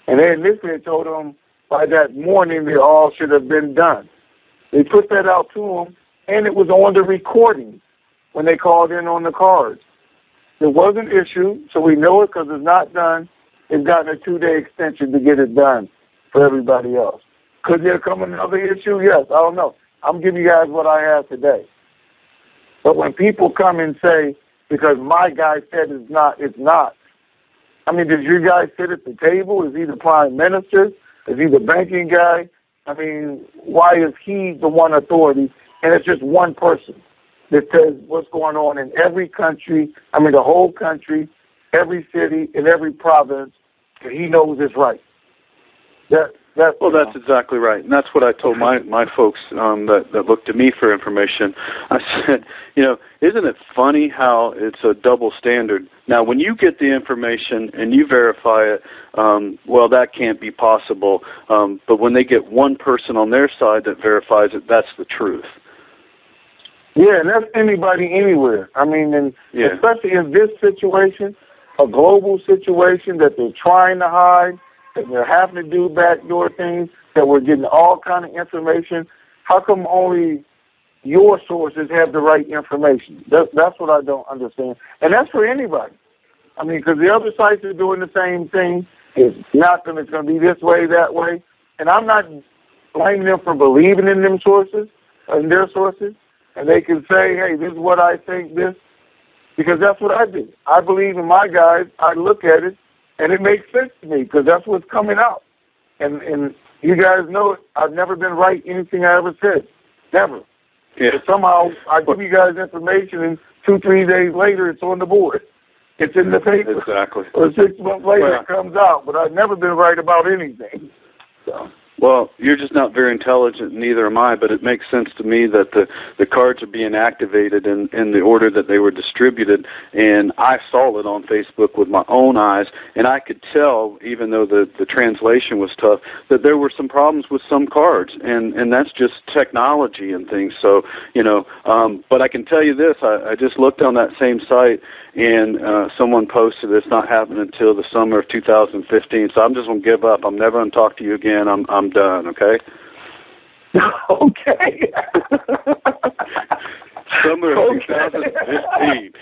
And they initially told them by that morning they all should have been done. They put that out to them, and it was on the recording when they called in on the cards. There was an issue, so we know it because it's not done. They've gotten a 2-day extension to get it done for everybody else. Could there come another issue? Yes, I don't know. I'm giving you guys what I have today. But when people come and say, because my guy said it's not, it's not. I mean, does your guy sit at the table? Is he the prime minister? Is he the banking guy? I mean, why is he the one authority? And it's just one person that says what's going on in every country, the whole country, every city, in every province, and he knows it's right. That's exactly right, and that's what I told my folks that looked to me for information. I said, isn't it funny how it's a double standard? Now, when you get the information and you verify it, that can't be possible. But when they get one person on their side that verifies it, that's the truth. Yeah, and that's anybody anywhere. Especially in this situation, a global situation that they're trying to hide, that they're having to do backdoor things, that we're getting all kind of information. How come only your sources have the right information? That's what I don't understand. And that's for anybody. Because the other sites are doing the same thing. It's going to be this way, that way. And I'm not blaming them for believing in them sources, in their sources. And they can say, hey, this is what I think, this. Because that's what I do. I believe in my guys. I look at it, and it makes sense to me because that's what's coming out. And you guys know it. I've never been right anything I ever said. Never. Yeah. But somehow I give you guys information, and 2-3 days later it's on the board. It's in the paper. Exactly. Or 6 months later it comes out. But I've never been right about anything. So. Well, you're just not very intelligent, neither am I, but it makes sense to me that the cards are being activated in the order that they were distributed, and I saw it on Facebook with my own eyes, and I could tell, even though the translation was tough, that there were some problems with some cards, and that's just technology and things. So, but I can tell you this, I just looked on that same site, and someone posted it's not happening until the summer of 2015, so I'm just going to give up. I'm never going to talk to you again. I'm done, okay? Okay. Summer of 2015.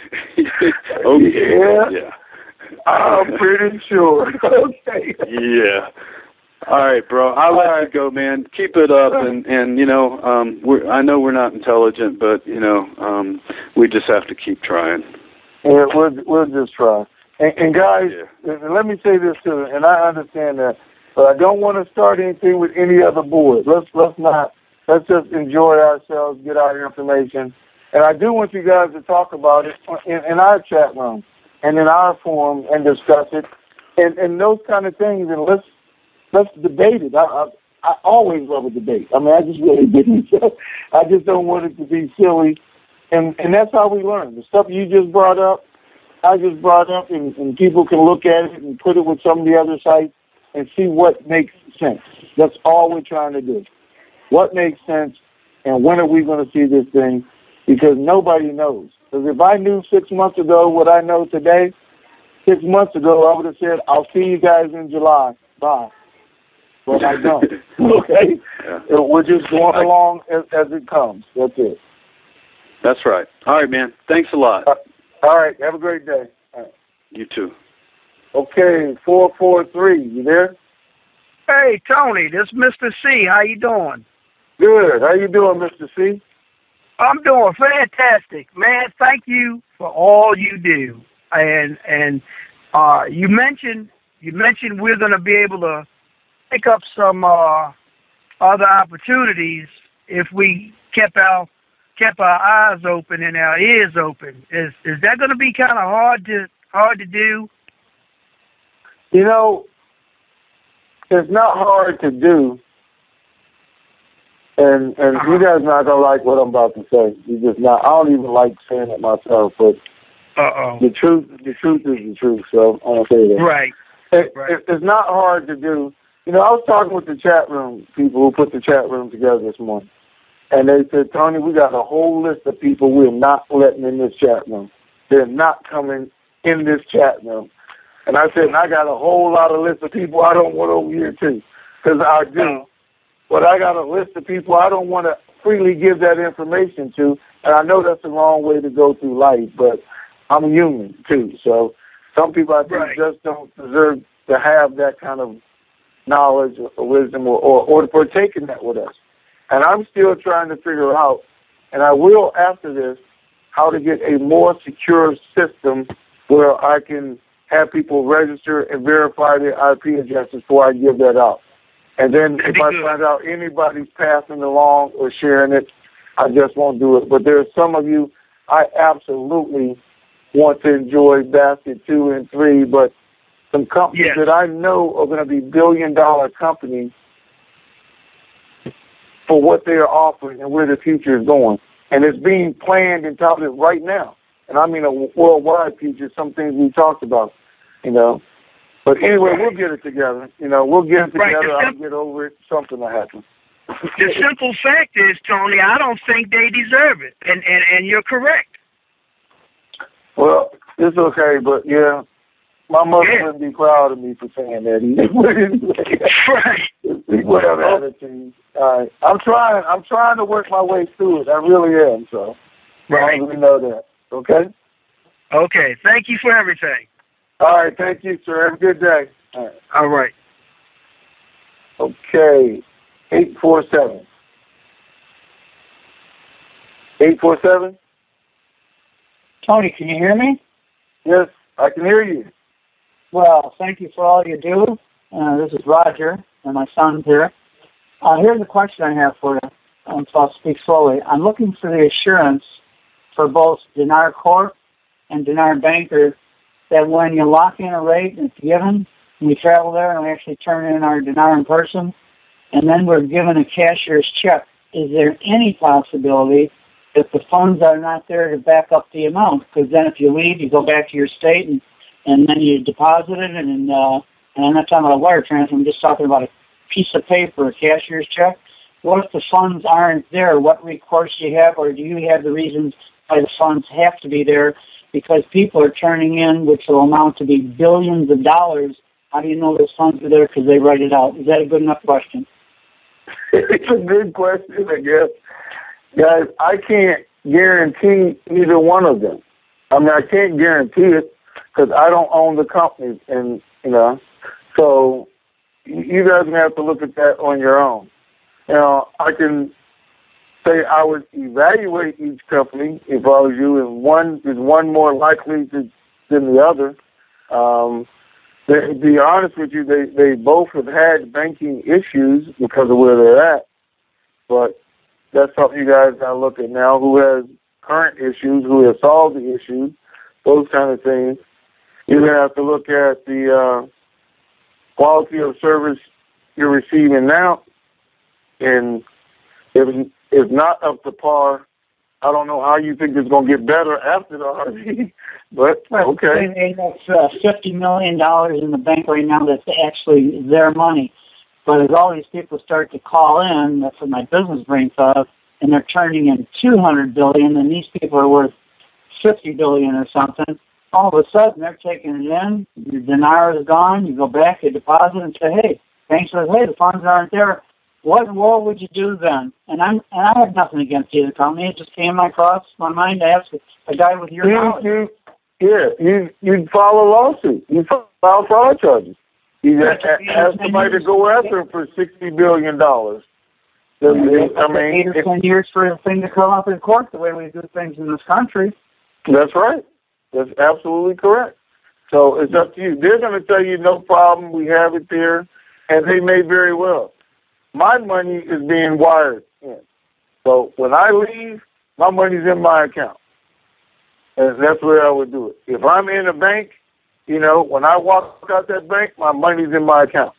Okay. Yeah. I'm pretty sure. Okay. Yeah. All right, bro. I'll let you go, man. Keep it up, and I know we're not intelligent, but we just have to keep trying. Yeah, we'll just try. And guys, let me say this too, and I understand that, but I don't want to start anything with any other board. Let's just enjoy ourselves, get our information, and I do want you guys to talk about it in our chat room and in our forum and discuss it, and those kind of things, and let's debate it. I always love a debate. I mean, I just really didn't. I just don't want it to be silly. And that's how we learn. The stuff you just brought up, I just brought up, and people can look at it and put it with some of the other sites and see what makes sense. That's all we're trying to do. What makes sense, and when are we going to see this thing? Because nobody knows. Because if I knew 6 months ago what I know today, 6 months ago I would have said, I'll see you guys in July. Bye. But I don't. Okay? Yeah. We're just going along as it comes. That's it. That's right. All right, man. Thanks a lot. All right. Have a great day. All right. You too. Okay, 443. You there? Hey, Tony. This is Mr. C. How you doing? Good. How you doing, Mr. C? I'm doing fantastic, man. Thank you for all you do. And you mentioned we're going to be able to pick up some other opportunities if we kept our eyes open and our ears open. Is that going to be kind of hard to do? It's not hard to do, and you guys not gonna like what I'm about to say. You just not. I don't even like saying it myself, but the truth is the truth. So I'm gonna say that. Right. It's not hard to do. I was talking with the chat room people who put the chat room together this morning. And they said, Tony, we got a whole list of people we're not letting in this chat room. They're not coming in this chat room. And I said, and I got a whole lot of list of people I don't want over here too, because I do. But I got a list of people I don't want to freely give that information to. And I know that's the wrong way to go through life, but I'm human too. So some people I think just don't deserve to have that kind of knowledge or wisdom or to partake in that with us. And I'm still trying to figure out, and I will after this, how to get a more secure system where I can have people register and verify their IP addresses before I give that out. And then if I find out anybody's passing along or sharing it, I just won't do it. But there are some of you I absolutely want to enjoy Basket 2 and 3, but some companies that I know are going to be billion-dollar companies for what they are offering and where the future is going. And it's being planned and touted right now. And I mean a worldwide future, some things we talked about, But anyway, we'll get it together. We'll get it together. I'll get over it. Something will happen. The simple fact is, Tony, I don't think they deserve it. And you're correct. Well, it's okay, but my mother wouldn't be proud of me for saying that either. Right. Whatever attitude. All right. I'm trying to work my way through it. I really am. So, right. We know that. Okay. Okay. Thank you for everything. All right. Thank you, sir. Have a good day. All right. All right. Okay. 847. 847. Tony, can you hear me? Yes, I can hear you. Well, thank you for all you do. This is Roger, and my son's here. Here's a question I have for you, so I'll speak slowly. I'm looking for the assurance for both Dinar Corp and Dinar Banker that when you lock in a rate and it's given, and we travel there and we actually turn in our dinar in person, and then we're given a cashier's check, is there any possibility that the funds are not there to back up the amount? Because then if you leave, you go back to your state, and then you deposit it, and I'm not talking about a wire transfer, I'm just talking about a piece of paper, a cashier's check. What if the funds aren't there? What recourse do you have, or do you have the reasons why the funds have to be there? Because people are turning in, which will amount to be billions of dollars. How do you know those funds are there? Because they write it out. Is that a good enough question? It's a good question, I guess. Guys, I can't guarantee either one of them. I mean, I can't guarantee it because I don't own the company, and so you guys are gonna have to look at that on your own. I can say I would evaluate each company if I was you, and one is more likely than the other. To be honest with you, they both have had banking issues because of where they're at, but that's something you guys got to look at now. Who has current issues? Who has solved the issues? Those kind of things. You're going to have to look at the quality of service you're receiving now, and if not up to par, I don't know how you think it's going to get better after the RV, but okay. They have $50 million in the bank right now that's actually their money. But as all these people start to call in, that's what my business brain thought, and they're turning in $200 billion, and these people are worth $50 billion or something. All of a sudden, they're taking it in. Your dinar is gone. You go back, you deposit, and say, "Hey, bank says, hey, the funds aren't there." What in the world would you do then? And I have nothing against either company. It just came across my mind to ask a guy with your knowledge. You'd file a lawsuit. You file fraud charges. You ask somebody to go after him for $60 billion. So, I mean, 8 or 10 years for a thing to come up in court the way we do things in this country. That's right. That's absolutely correct. So it's up to you. They're going to tell you no problem. We have it there, and they may very well. My money is being wired in. So when I leave, my money's in my account. And that's where I would do it. If I'm in a bank, when I walk out that bank, my money's in my account.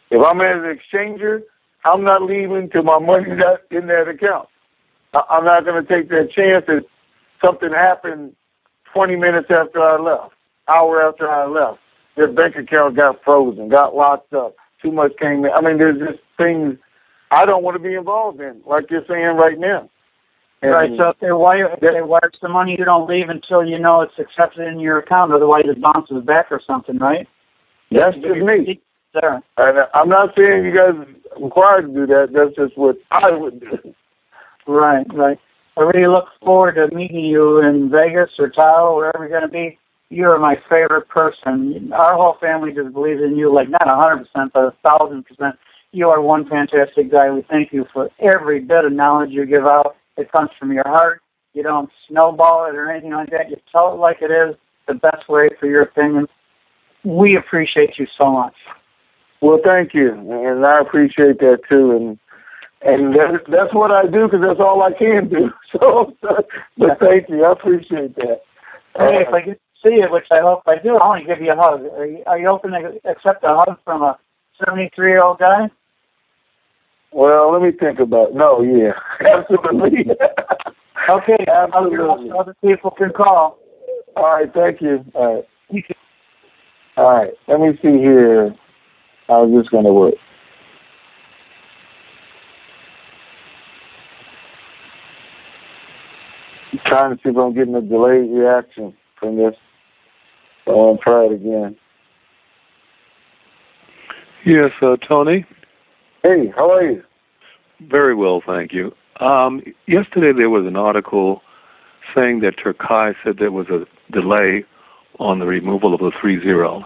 If I'm at an exchanger, I'm not leaving till my money's in that account. I'm not going to take that chance that something happened 20 minutes after I left, hour after I left. Their bank account got frozen, got locked up. Too much came in. I mean, there's just things I don't want to be involved in, like you're saying right now. And right, so if they wire the money, you don't leave until you know it's accepted in your account, otherwise it bounces back or something, right? That's just me. There. And I'm not saying you guys are required to do that. That's just what I would do. Right. I really look forward to meeting you in Vegas or Tahoe, wherever you're going to be. You're my favorite person. Our whole family just believes in you, like not 100%, but 1,000%. You are one fantastic guy. We thank you for every bit of knowledge you give out. It comes from your heart. You don't snowball it or anything like that. You tell it like it is, the best way for your opinion. We appreciate you so much. Well, thank you, and I appreciate that too. And that's what I do because that's all I can do. So, but thank you. I appreciate that. Hey, if I get to see you, which I hope I do, I want to give you a hug. Are you open to accept a hug from a 73-year-old guy? Well, let me think about it. No, yeah, absolutely. Okay, absolutely. Other people can call. All right, thank you. All right. You can. All right, let me see here. How's this going to work? I'm trying to see if I'm getting a delayed reaction from this. So I'll try it again. Yes, Tony. Hey, how are you? Very well, thank you. Yesterday there was an article saying that Turkey said there was a delay on the removal of the 3 zeros.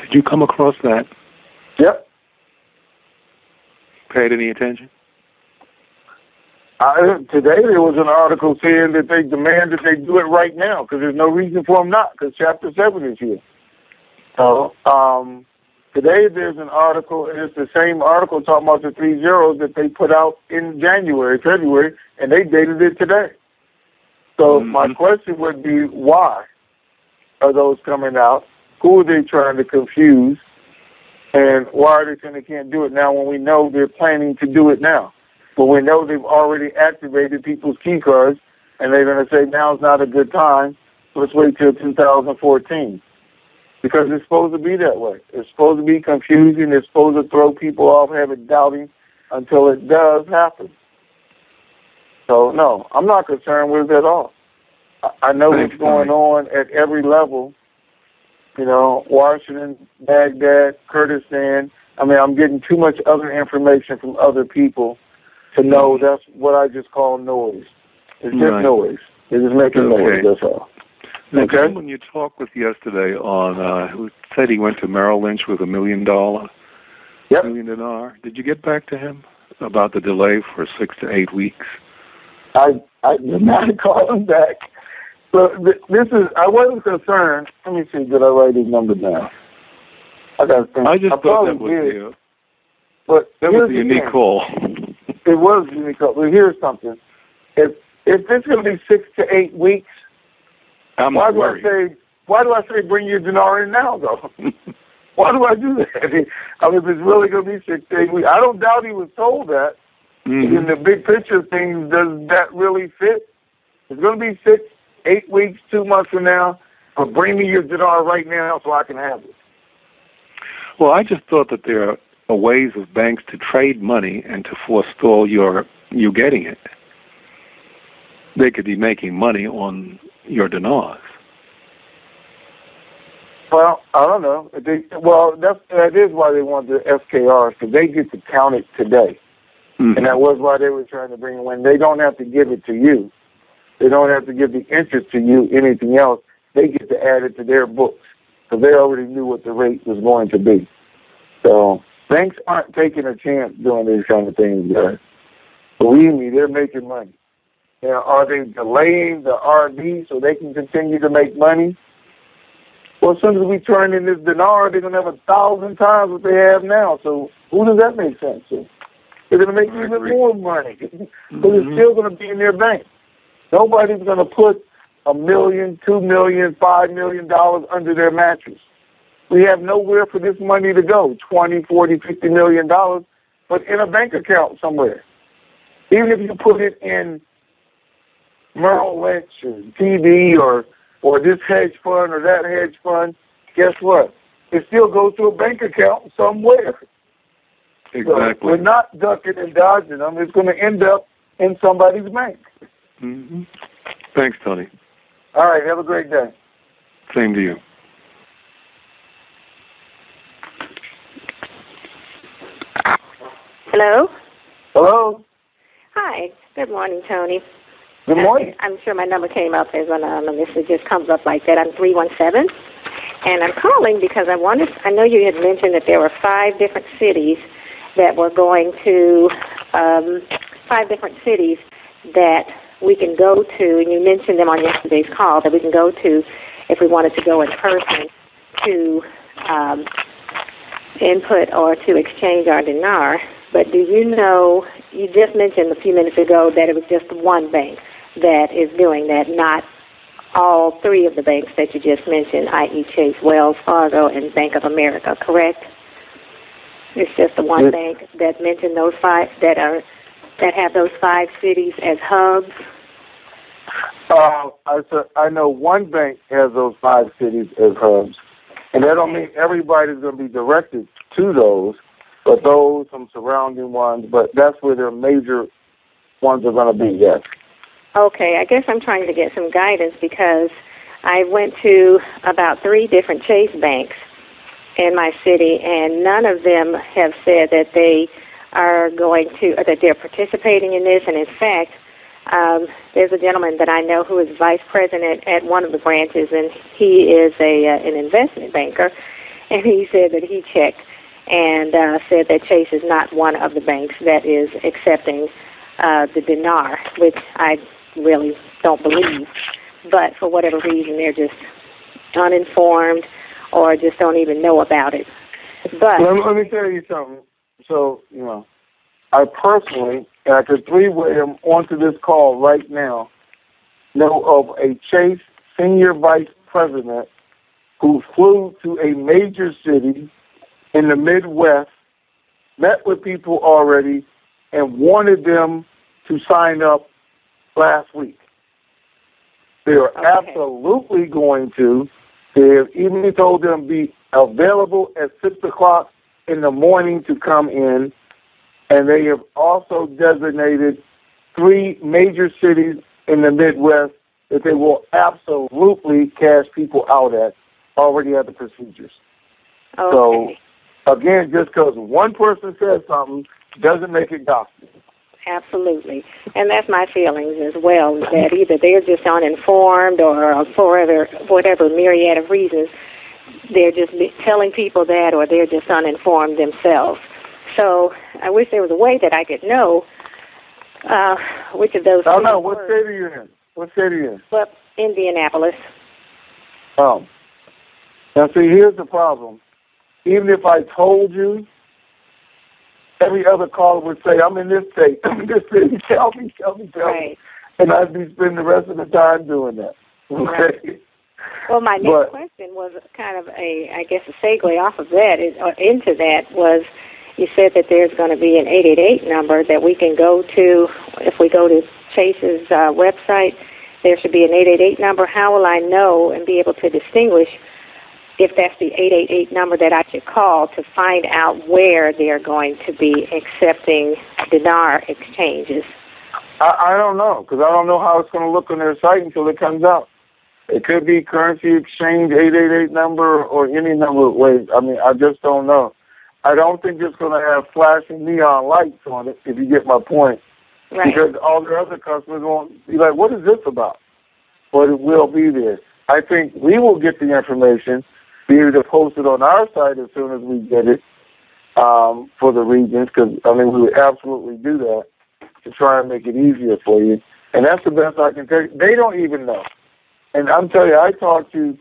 Did you come across that? Yep. Paid any attention? Today there was an article saying that they demand that they do it right now because there's no reason for them not, because Chapter 7 is here. So today there's an article, and it's the same article talking about the 3 zeros that they put out in February, and they dated it today. So my question would be, why are those coming out? Who are they trying to confuse? And why are they saying they can't do it now when we know they're planning to do it now? But we know they've already activated people's key cards, and they're going to say now's not a good time. Let's wait till 2014. Because it's supposed to be that way. It's supposed to be confusing. It's supposed to throw people off, have it doubting until it does happen. So, no, I'm not concerned with it at all. I know what's going on at every level. You know, Washington, Baghdad, Kurdistan. I mean, I'm getting too much other information from other people to know that's what I just call noise. It's just noise. It's just making noise, that's all. The gentleman you talked with yesterday on who said he went to Merrill Lynch with $1 million, $1 million dinar. Did you get back to him about the delay for 6 to 8 weeks? I did not call him back. But I wasn't concerned. Let me see, did I write his number down? I just thought that was a unique call. It was a unique call. But here's something. If it's going to be 6 to 8 weeks, why do I say bring your dinar in now, though? Why do I do that? I mean, if it's really going to be 6 to 8 weeks, I don't doubt he was told that. Mm-hmm. In the big picture of things, does that really fit? It's going to be 6, 8 weeks, 2 months from now, but bring me your dinar right now so I can have it. Well, I just thought that there are ways of banks to trade money and to forestall you getting it. They could be making money on your dinars. Well, I don't know. That is why they want the SKRs, because they get to count it today. Mm-hmm. And that was why they were trying to bring it when they don't have to give it to you. They don't have to give the interest to you, anything else. They get to add it to their books, because they already knew what the rate was going to be. So banks aren't taking a chance doing these kind of things, guys. Believe me, they're making money. Now, are they delaying the RB so they can continue to make money? Well, as soon as we turn in this dinar, they're going to have 1,000 times what they have now. So who does that make sense to? They're going to make even more money because it's still going to be in their bank. Nobody's going to put $1 million, $2 million, $5 million under their mattress. We have nowhere for this money to go, $20, $40, $50 million, but in a bank account somewhere. Even if you put it in Merrill Lynch or TD or this hedge fund or that hedge fund, guess what? It still goes to a bank account somewhere. Exactly. So we're not ducking and dodging them. It's going to end up in somebody's bank. Mm-hmm. Thanks, Tony. All right. Have a great day. Same to you. Hello? Hello? Hi. Good morning, Tony. Good morning. I'm sure my number came up as it just comes up like that. I'm 317. And I'm calling because I know you had mentioned that there were 5 different cities that were going to, 5 different cities that we can go to, and you mentioned them on yesterday's call, that we can go to if we wanted to go in person to input or to exchange our dinar. But do you know, you just mentioned a few minutes ago that it was just one bank that is doing that, not all 3 of the banks that you just mentioned, i.e. Chase, Wells Fargo, and Bank of America, correct? It's just the one bank that mentioned those 5 that have those 5 cities as hubs. I know one bank has those 5 cities as hubs, and that don't mean everybody's going to be directed to those, but those, some surrounding ones. But that's where their major ones are going to be. Yes. Okay, I guess I'm trying to get some guidance because I went to about 3 different Chase banks in my city, and none of them have said that they are going to, or that they're participating in this. And in fact, there's a gentleman that I know who is vice president at one of the branches, and he is an investment banker, and he said that he checked and said that Chase is not one of the banks that is accepting the dinar, which I really don't believe. But for whatever reason, they're just uninformed or just don't even know about it. But let me tell you something. So, I personally, and I could 3-way them onto this call right now, know of a Chase senior vice president who flew to a major city in the Midwest met with people already and wanted them to sign up last week. They are absolutely going to. They have even told them to be available at 6 o'clock in the morning to come in, and they have also designated 3 major cities in the Midwest that they will absolutely cash people out at, already at the procedures. Okay. So, again, just because one person says something doesn't make it gospel. Absolutely. And that's my feelings as well, that either they're just uninformed or for whatever myriad of reasons, they're just telling people that, or they're just uninformed themselves. So I wish there was a way that I could know which of those. No, what state are you in? What state are you in? Well, Indianapolis. Oh. Now, see, here's the problem. Even if I told you, every other caller would say, I'm in this state, I'm in this city, tell me. Right. And I'd be spending the rest of the time doing that. Okay? Right. Well, my next question was kind of a segue off of that, into that was, you said that there's going to be an 888 number that we can go to. If we go to Chase's website, there should be an 888 number. How will I know and be able to distinguish if that's the 888 number that I should call to find out where they're going to be accepting dinar exchanges? I don't know, because I don't know how it's going to look on their site until it comes out. It could be currency exchange 888 number or any number of ways. I mean, I just don't know. I don't think it's going to have flashing neon lights on it, if you get my point. Right. Because all the other customers won't be like, what is this about? But it will be there. I think we will get the information, be able to post it on our site as soon as we get it for the regions, because, I mean, we would absolutely do that to try and make it easier for you. And that's the best I can tell you. They don't even know. And I'm telling you, I talked to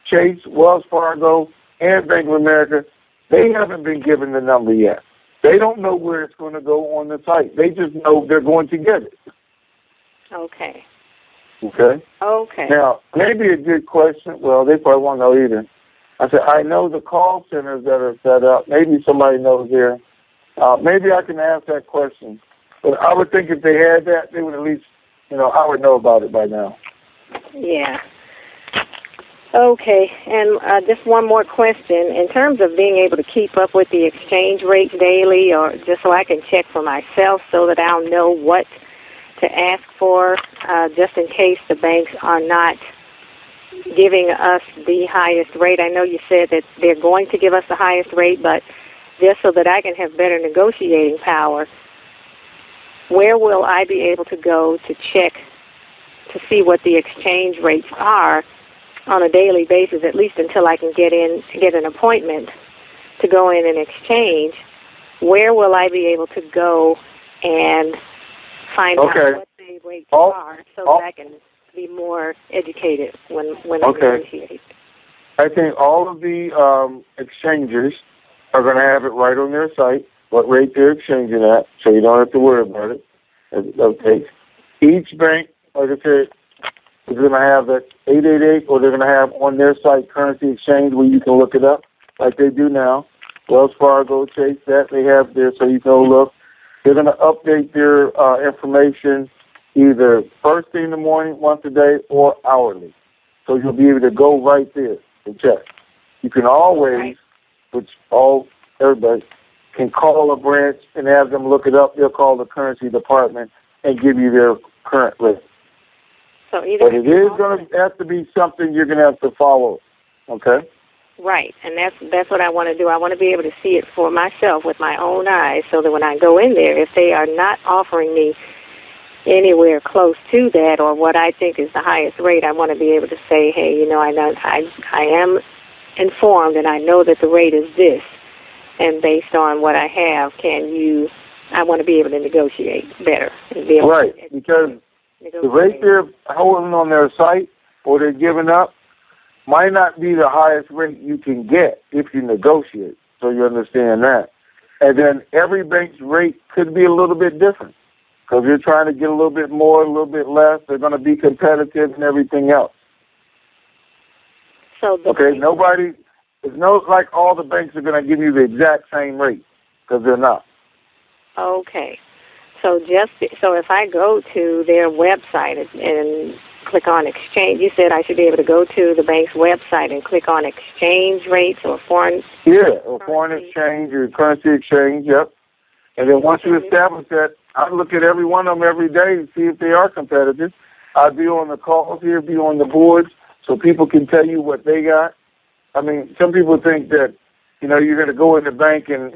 Chase, Wells Fargo, and Bank of America. They haven't been given the number yet. They don't know where it's going to go on the site. They just know they're going to get it. Okay. Okay? Okay. Now, maybe a good question. Well, they probably won't know either. I said, I know the call centers that are set up. Maybe somebody knows there. Maybe I can ask that question. But I would think if they had that, they would at least, I would know about it by now. Yeah. Okay, and just one more question. In terms of being able to keep up with the exchange rate daily, or just so I can check for myself so that I'll know what to ask for, just in case the banks are not giving us the highest rate. I know you said that they're going to give us the highest rate, but just so that I can have better negotiating power, where will I be able to go to check to see what the exchange rates are on a daily basis, at least until I can get an appointment to go in and exchange? Where will I be able to go and find out what the rates are so that I can be more educated when I negotiate? I think all of the exchangers are going to have it right on their site, what rate they're exchanging at, so you don't have to worry about it. Okay. Each bank, like I said, is going to have that 888, or they're going to have on their site currency exchange where you can look it up like they do now. Wells Fargo, Chase, that they have there so you can go look. They're going to update their information either first thing in the morning, once a day, or hourly. So you'll be able to go right there and check. You can always, which everybody can call a branch and have them look it up. They'll call the currency department and give you their current rate. So but it is going to have to be something you're going to have to follow, okay? Right, and that's what I want to do. I want to be able to see it for myself with my own eyes, so that when I go in there, if they are not offering me anywhere close to that or what I think is the highest rate, I want to be able to say, hey, I am informed and I know that the rate is this, and based on what I have, I want to be able to negotiate better. And be able because the rate they're holding on their site or they're giving up might not be the highest rate you can get if you negotiate, so you understand that. And then every bank's rate could be a little bit different because you're trying to get a little bit more, a little bit less. They're going to be competitive and everything else. So nobody It's not like all the banks are going to give you the exact same rate, because they're not. Okay. So if I go to their website and click on exchange, you said I should be able to go to the bank's website and click on exchange rates or foreign. Yeah, or foreign exchange or currency exchange. Yep. And then once you establish that, I look at every one of them every day to see if they are competitive. I'd be on the calls here, be on the boards, so people can tell you what they got. I mean, some people think that, you're going to go in the bank and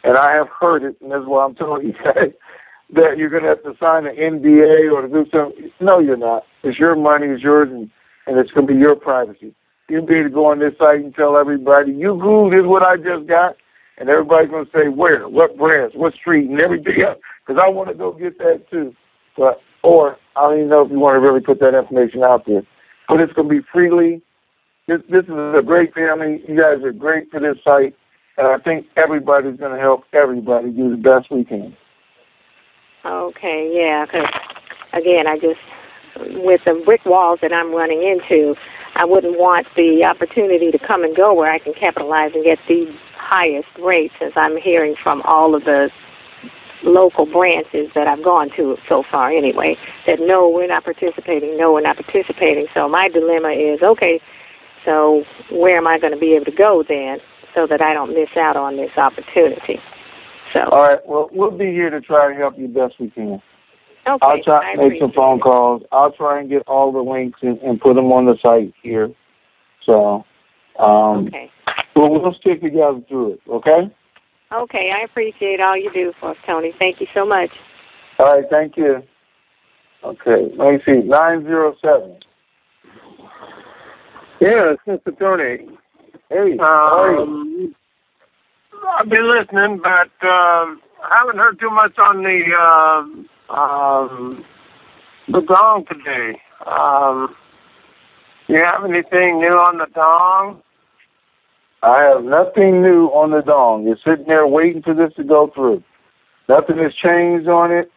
I have heard it, and that's why I'm telling you that you're going to have to sign an NDA or to do something. No, you're not. It's your money, it's yours, and it's going to be your privacy. You'll be able to go on this site and tell everybody, you Google, this is what I just got, and everybody's going to say where, what branch, what street, and everything else, because I want to go get that too. Or I don't even know if you want to really put that information out there. But it's going to be freely. This is a great family. You guys are great for this site, and I think everybody's going to help everybody do the best we can. Okay, yeah, because, again, with the brick walls that I'm running into, I wouldn't want the opportunity to come and go where I can capitalize and get the highest rates, as I'm hearing from all of the local branches that I've gone to so far anyway, that no, we're not participating. So my dilemma is, okay, so where am I going to be able to go then so that I don't miss out on this opportunity? So. All right, well, we'll be here to try to help you best we can. Okay, I'll try to make some phone calls. I'll try and get all the links and put them on the site here. So, okay. Well, we'll stick together through it, okay? Okay, I appreciate all you do for us, Tony. Thank you so much. All right, thank you. Okay, let me see, 907. Yes, Mr. Tony. Hey, how are you? I've been listening, but I haven't heard too much on the dong today. Do you have anything new on the dong? I have nothing new on the dong. You're sitting there waiting for this to go through. Nothing has changed on it.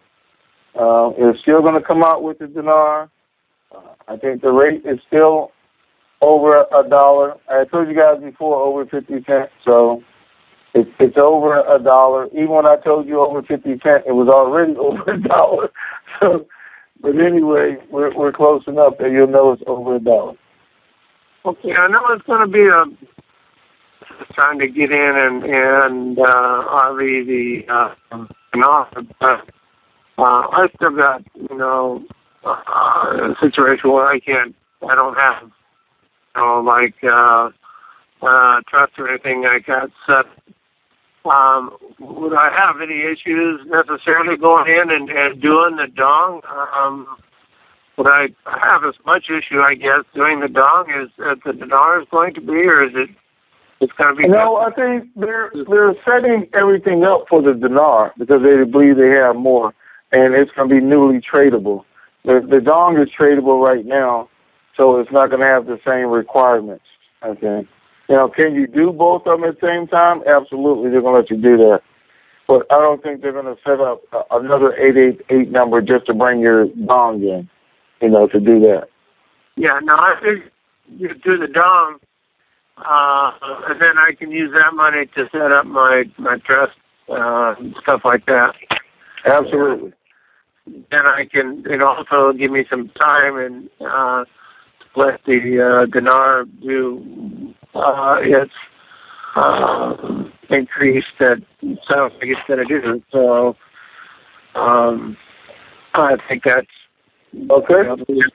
It's still going to come out with the dinar. I think the rate is still over $1. I told you guys before, over 50 cents. So it's over $1. Even when I told you over 50 cents, it was already over $1. So, but anyway, we're close enough that you'll know it's over $1. Okay, I know it's going to be trying to get in and RV an offer, but I still got a situation where I don't have trust or anything I got set. Would I have any issues necessarily going in and doing the dong? Would I have as much issue, I guess, doing the dong as the dinar is going to be, or is it's going to be? No, I think they're setting everything up for the dinar because they believe they have more, and it's going to be newly tradable. The dong is tradable right now, so it's not going to have the same requirements. Okay. Can you do both of them at the same time? Absolutely, they're going to let you do that. But I don't think they're going to set up another 888 number just to bring your dong in, to do that. Yeah, no, I think you do the dong, and then I can use that money to set up my trust and stuff like that. Absolutely. Then I can, also give me some time and let the dinar do its increase that sounds like it's going to do. So I think that's okay.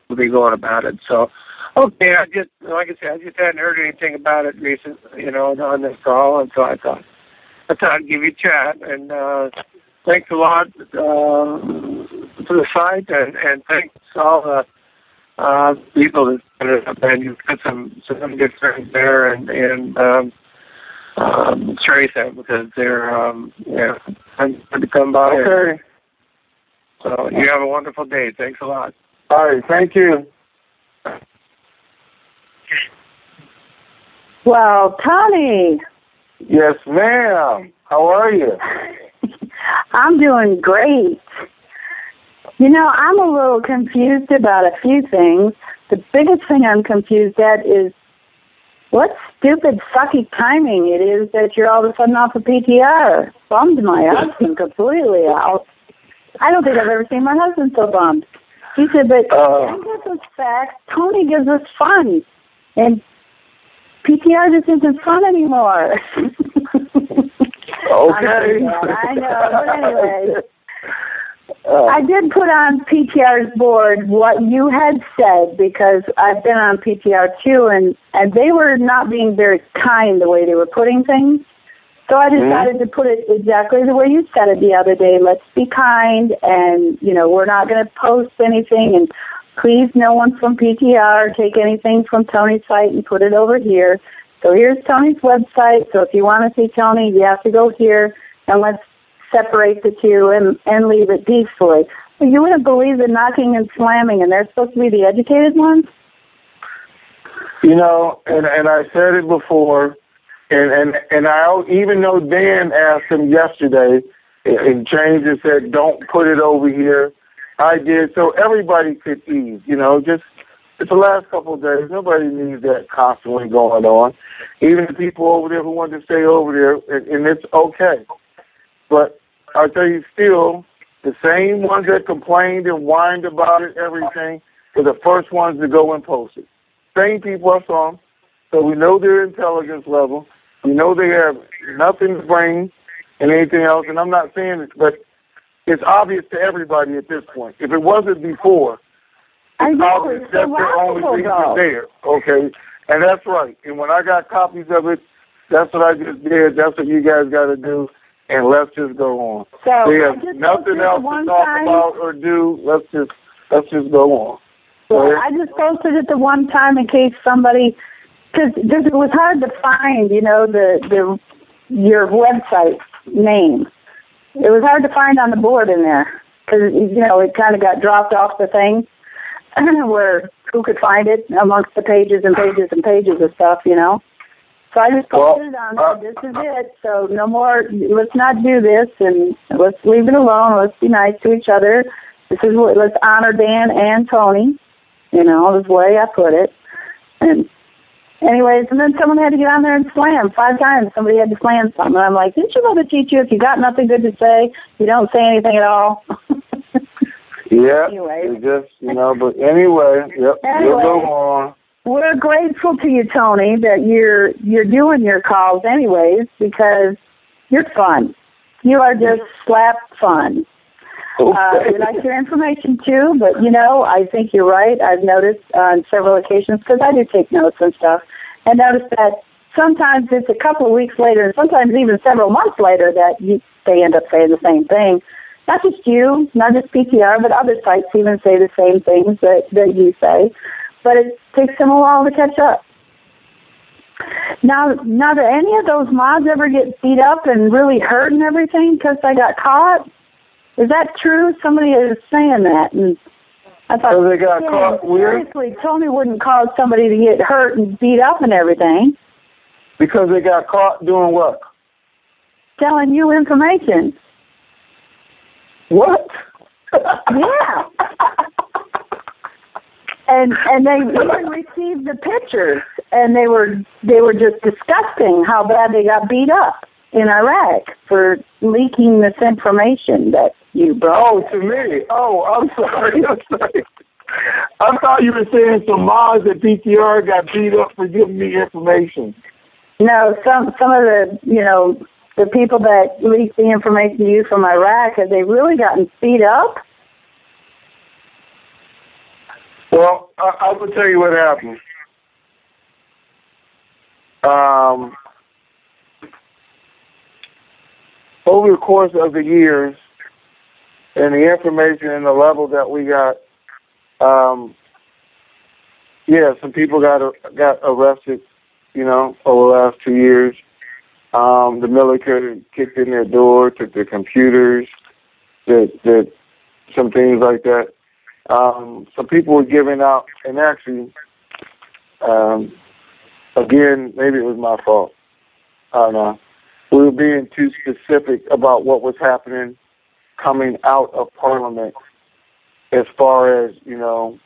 We'll be going about it. So okay, I just hadn't heard anything about it recently, on this call, and so I thought I'd give you a chat. And thanks a lot for the site, and thanks to all the people that put it up, and you've got some good friends there, and Teresa, because they're I'm to come by. Okay. So you have a wonderful day. Thanks a lot. All right. Thank you. Well, Tony. Yes, ma'am. How are you? I'm doing great. I'm a little confused about a few things. The biggest thing I'm confused at is what stupid, sucky timing it is that you're all of a sudden off of PTR. Bummed my husband completely out. I don't think I've ever seen my husband so bummed. He said, but Ken gives us facts, Tony gives us fun, and PTR just isn't fun anymore. Okay. I know, but anyway. I did put on PTR's board what you had said, because I've been on PTR too, and they were not being very kind the way they were putting things. So I decided to put it exactly the way you said it the other day. Let's be kind, and, you know, we're not going to post anything, and please no one from PTR take anything from Tony's site and put it over here. So here's Tony's website. So if you want to see Tony, you have to go here, and let's separate the two and leave it peacefully. You wouldn't believe the knocking and slamming, and they're supposed to be the educated ones? You know, and I said it before, and I even know Dan asked him yesterday and changed and said, don't put it over here. I did, so everybody could ease, you know, just it's the last couple of days. Nobody needs that constantly going on. Even the people over there who want to stay over there, and it's okay. But I'll tell you still, the same ones that complained and whined about it, everything, were the first ones to go and post it. Same people I saw them. So we know their intelligence level. We know they have nothing to bring and anything else. And I'm not saying it, but it's obvious to everybody at this point. If it wasn't before, it's obvious that's the only reason there. Okay? And that's right. And when I got copies of it, that's what I just did. That's what you guys got to do. And let's just go on. So we have nothing else to talk about or do. Let's just go on. Well, I just posted it the one time in case somebody, because it was hard to find, you know, your website name. It was hard to find on the board in there because, you know, it kind of got dropped off the thing where who could find it amongst the pages and pages and pages of stuff, you know. So I just posted it on there. This is it. So no more, let's not do this, and let's leave it alone. Let's be nice to each other. Let's honor Dan and Tony. You know, this way I put it. And anyways, and then someone had to get on there and slam 5 times. Somebody had to slam something. And I'm like, didn't your mother teach you if you got nothing good to say, you don't say anything at all? Yeah. Anyway. Just, you know, but anyway, yep, we'll go on. We're grateful to you, Tony, that you're doing your calls anyways, because you're fun. You are just slap fun. We like your information too, but, you know, I think you're right. I've noticed on several occasions, because I do take notes and stuff, and noticed that sometimes it's a couple of weeks later, and sometimes even several months later, that they end up saying the same thing. Not just you, not just PTR, but other sites even say the same things that you say. But it takes them a while to catch up. Now, do any of those mods ever get beat up and really hurt and everything because they got caught? Is that true? Somebody is saying that, and I thought they got caught. Seriously, Tony wouldn't cause somebody to get hurt and beat up and everything. Because they got caught doing what? Telling you information. What? Yeah. And they even received the pictures, and they were just disgusting how bad they got beat up in Iraq for leaking this information that you brought. Oh, to me. Oh, I'm sorry. I thought you were saying some mods at PTR got beat up for giving me information. No, some of the, you know, the people that leaked the information to you from Iraq, have they really gotten beat up? Well, I will tell you what happened. Over the course of the years and the information and the level that we got, some people got arrested, you know, over the last 2 years. The military kicked in their door, took their computers, did some things like that. Some people were giving out, and actually, again, maybe it was my fault. I don't know. We were being too specific about what was happening coming out of Parliament as far as, you know,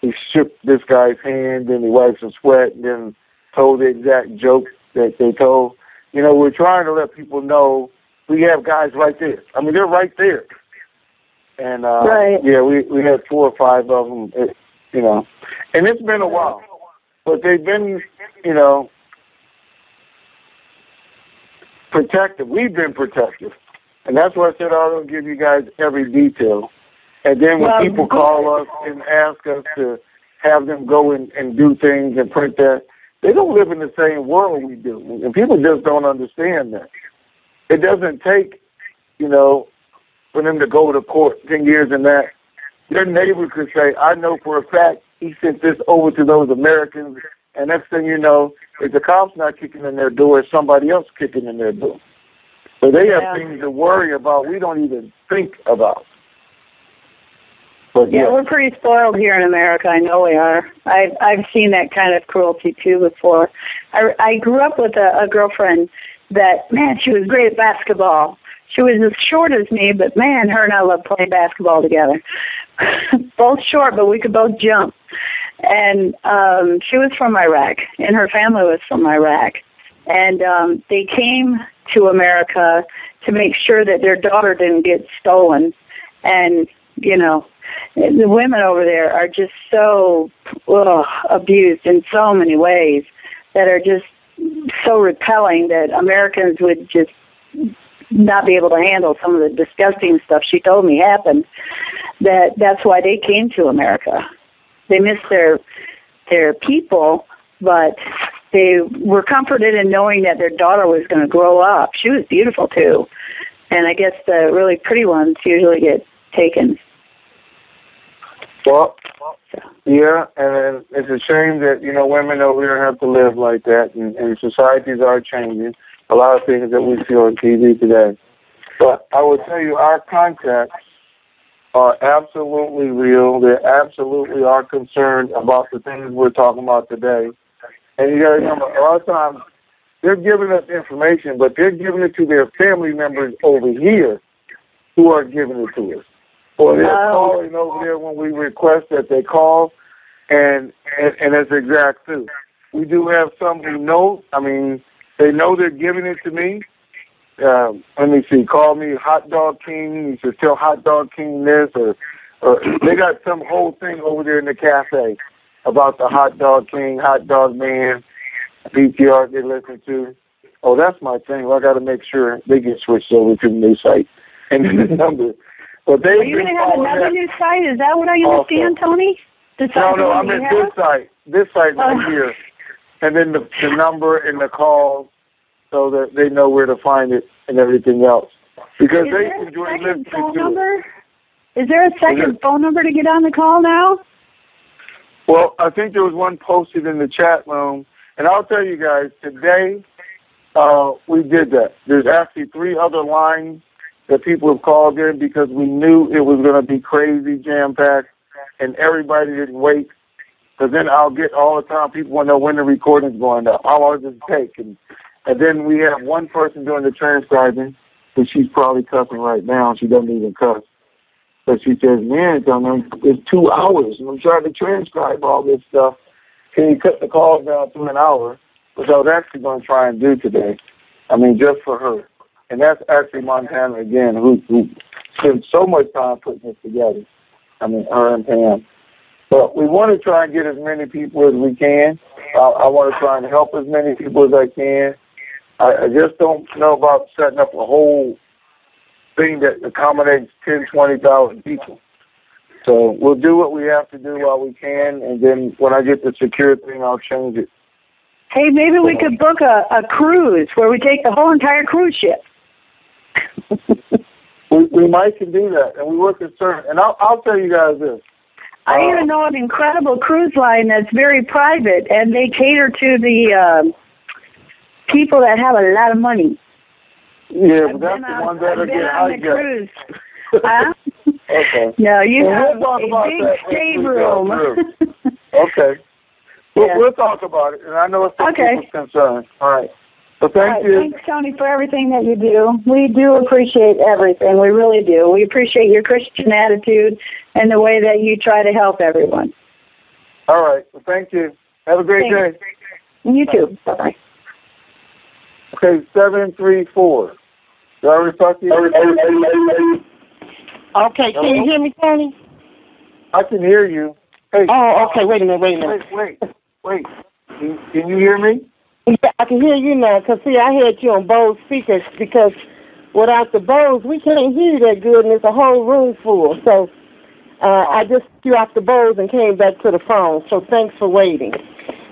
he shook this guy's hand, then he wiped some sweat, and then told the exact joke that they told. You know, we're trying to let people know we have guys right there. I mean, they're right there. And, right. yeah, we had 4 or 5 of them, you know. And it's been a while. But they've been, you know, protective. We've been protective. And that's why I said I'll give you guys every detail. And then when people call us and ask us to have them go and do things and print that, they don't live in the same world we do. And people just don't understand that. It doesn't take, you know, for them to go to court 10 years and that. Their neighbor could say, I know for a fact he sent this over to those Americans, and next thing you know, if the cops not kicking in their door, it's somebody else kicking in their door. So they have things to worry about we don't even think about. But, yeah, we're pretty spoiled here in America. I know we are. I've seen that kind of cruelty, too, before. I grew up with a girlfriend that, man, she was great at basketball. She was as short as me, but, man, her and I loved playing basketball together. Both short, but we could both jump. And she was from Iraq, and her family was from Iraq. And they came to America to make sure that their daughter didn't get stolen. And, you know, the women over there are just so abused in so many ways that are just so repelling that Americans would just not be able to handle some of the disgusting stuff she told me happened. That's why they came to America. They missed their people, but they were comforted in knowing that their daughter was going to grow up. She was beautiful too, and I guess the really pretty ones usually get taken. Well, yeah, and it's a shame that, you know, women over here have to live like that, and societies are changing. A lot of things that we see on TV today. But I will tell you, our contacts are absolutely real. They absolutely are concerned about the things we're talking about today. And you got to remember, a lot of times they're giving us information, but they're giving it to their family members over here who are giving it to us. Or they're calling over there when we request that they call, and it's exact too. We do have some who know, I mean, they know they're giving it to me. Let me see, call me Hot Dog King, you should tell Hot Dog King this, or they got some whole thing over there in the cafe about the Hot Dog King, Hot Dog Man, PTR they listen to. Oh, that's my thing. Well, I got to make sure they get switched over to the new site. And then the number. But are you going to have another new site? Is that what I understand, Tony? No, I meant this site. This site right here. And then the number and the call so that they know where to find it and everything else. Because they enjoy listening to it. Is there a second phone number to get on the call now? Well, I think there was one posted in the chat room. And I'll tell you guys, today we did that. There's actually 3 other lines that people have called in because we knew it was going to be crazy jam-packed, and everybody didn't wait. Because then I'll get all the time, people want to know when the recording's going up. How long does it take? And then we have one person doing the transcribing, but she's probably cussing right now. She doesn't even cuss. But she says, man, it's 2 hours, and I'm trying to transcribe all this stuff. Can you cut the calls down to an hour? Which I was actually going to try and do today. I mean, just for her. And that's actually Montana again, who spent so much time putting this together. I mean, her and Pam. But we want to try and get as many people as we can. I want to try and help as many people as I can. I just don't know about setting up a whole thing that accommodates 10, 20,000 people. So we'll do what we have to do while we can, and then when I get the secure thing, I'll change it. Hey, maybe we could book a cruise where we take the whole entire cruise ship. we might can do that, and we were concerned. And I'll tell you guys this. I even know an incredible cruise line that's very private, and they cater to the people that have a lot of money. Yeah, but that's the one that get hijacked. Huh? Okay. No, you have a big stateroom. Okay. We'll talk about it, and I know it's people's concern. All right. So thank you. Thanks, Tony, for everything that you do. We do appreciate everything. We really do. We appreciate your Christian attitude and the way that you try to help everyone. All right. Well, thank you. Have a great day. You too. Bye-bye. Okay, 734. Do I already talk to you? Okay, can you hear me, Tony? I can hear you. Hey. Oh, okay, wait a minute. Wait. Can you hear me? Yeah, I can hear you now, because, see, I had you on Bose speakers, because without the Bose, we can't hear you that good, and it's a whole room full. So I just threw off the Bose and came back to the phone, so thanks for waiting.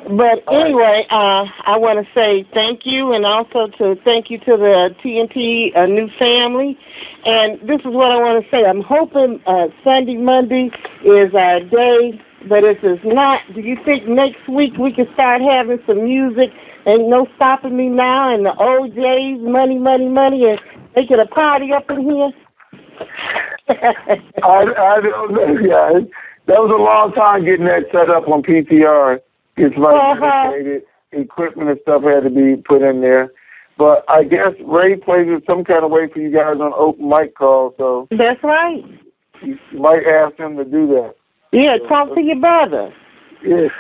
But anyway, I want to say thank you, and also to thank you to the TNT new family. And this is what I want to say. I'm hoping Sunday, Monday is our day, but if it's not, do you think next week we can start having some music? Ain't no stopping me now, and the OJs, money, and making a party up in here? I don't know, guys. That was a long time getting that set up on PTR. It's like dedicated equipment and stuff had to be put in there. But I guess Ray plays it some kind of way for you guys on open mic calls, so. That's right. You might ask him to do that. Yeah, talk to your brother. Yes.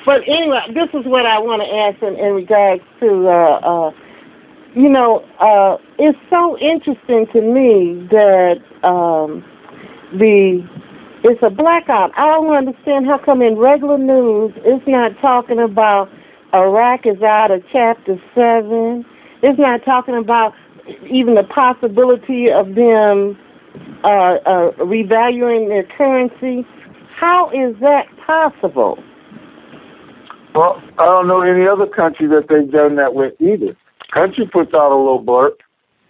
But anyway, this is what I want to ask in regards to, it's so interesting to me that it's a blackout. I don't understand how come in regular news it's not talking about Iraq is out of Chapter 7. It's not talking about even the possibility of them revaluing their currency. How is that possible? Well, I don't know any other country that they've done that with either. Country puts out a little blurb,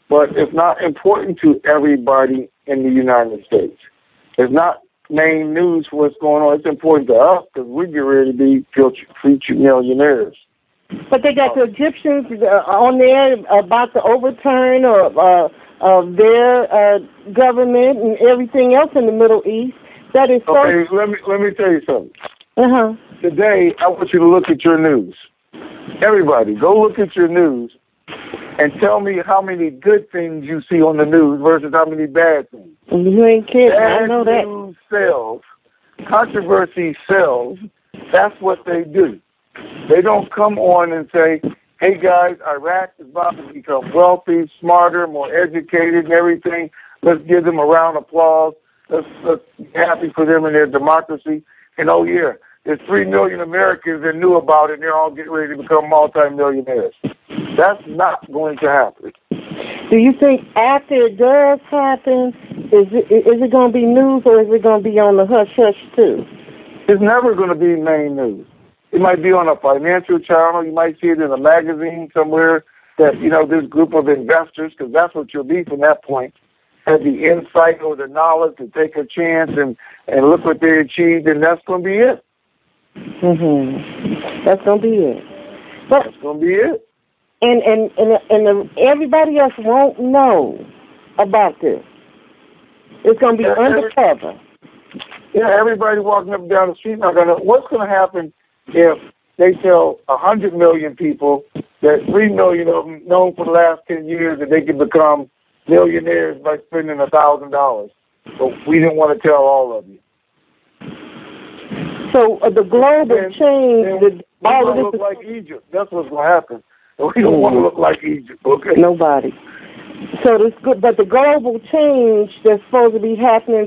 but it's not important to everybody in the United States. It's not main news for what's going on. It's important to us because we get ready to be future millionaires. But they got the Egyptians on there about the overturn of their government and everything else in the Middle East. That is so. Okay, let me tell you something. Uh-huh. Today, I want you to look at your news. Everybody, go look at your news and tell me how many good things you see on the news versus how many bad things. You ain't kidding. I know that. News sells. Controversy sells. That's what they do. They don't come on and say, hey, guys, Iraq is about to become wealthy, smarter, more educated and everything. Let's give them a round of applause. Let's be happy for them and their democracy. And, oh, yeah, there's 3 million Americans that knew about it, and they're all getting ready to become multimillionaires. That's not going to happen. Do you think after it does happen, is it going to be news or is it going to be on the hush-hush, too? It's never going to be main news. It might be on a financial channel. You might see it in a magazine somewhere that, this group of investors, because that's what you'll be from that point, had the insight or the knowledge to take a chance and look what they achieved, and that's going to be it. Mm-hmm. That's going to be it. But that's going to be it. And everybody else won't know about this. It's going to be undercover. Yeah, everybody walking up and down the street not going to. What's going to happen if they tell 100 million people that 3 million of them known for the last 10 years that they can become millionaires by spending $1,000? But we didn't want to tell all of you. So the global change, all of this look like Egypt. That's what's going to happen. We don't want to look like Egypt, okay? Nobody. So this good, but the global change that's supposed to be happening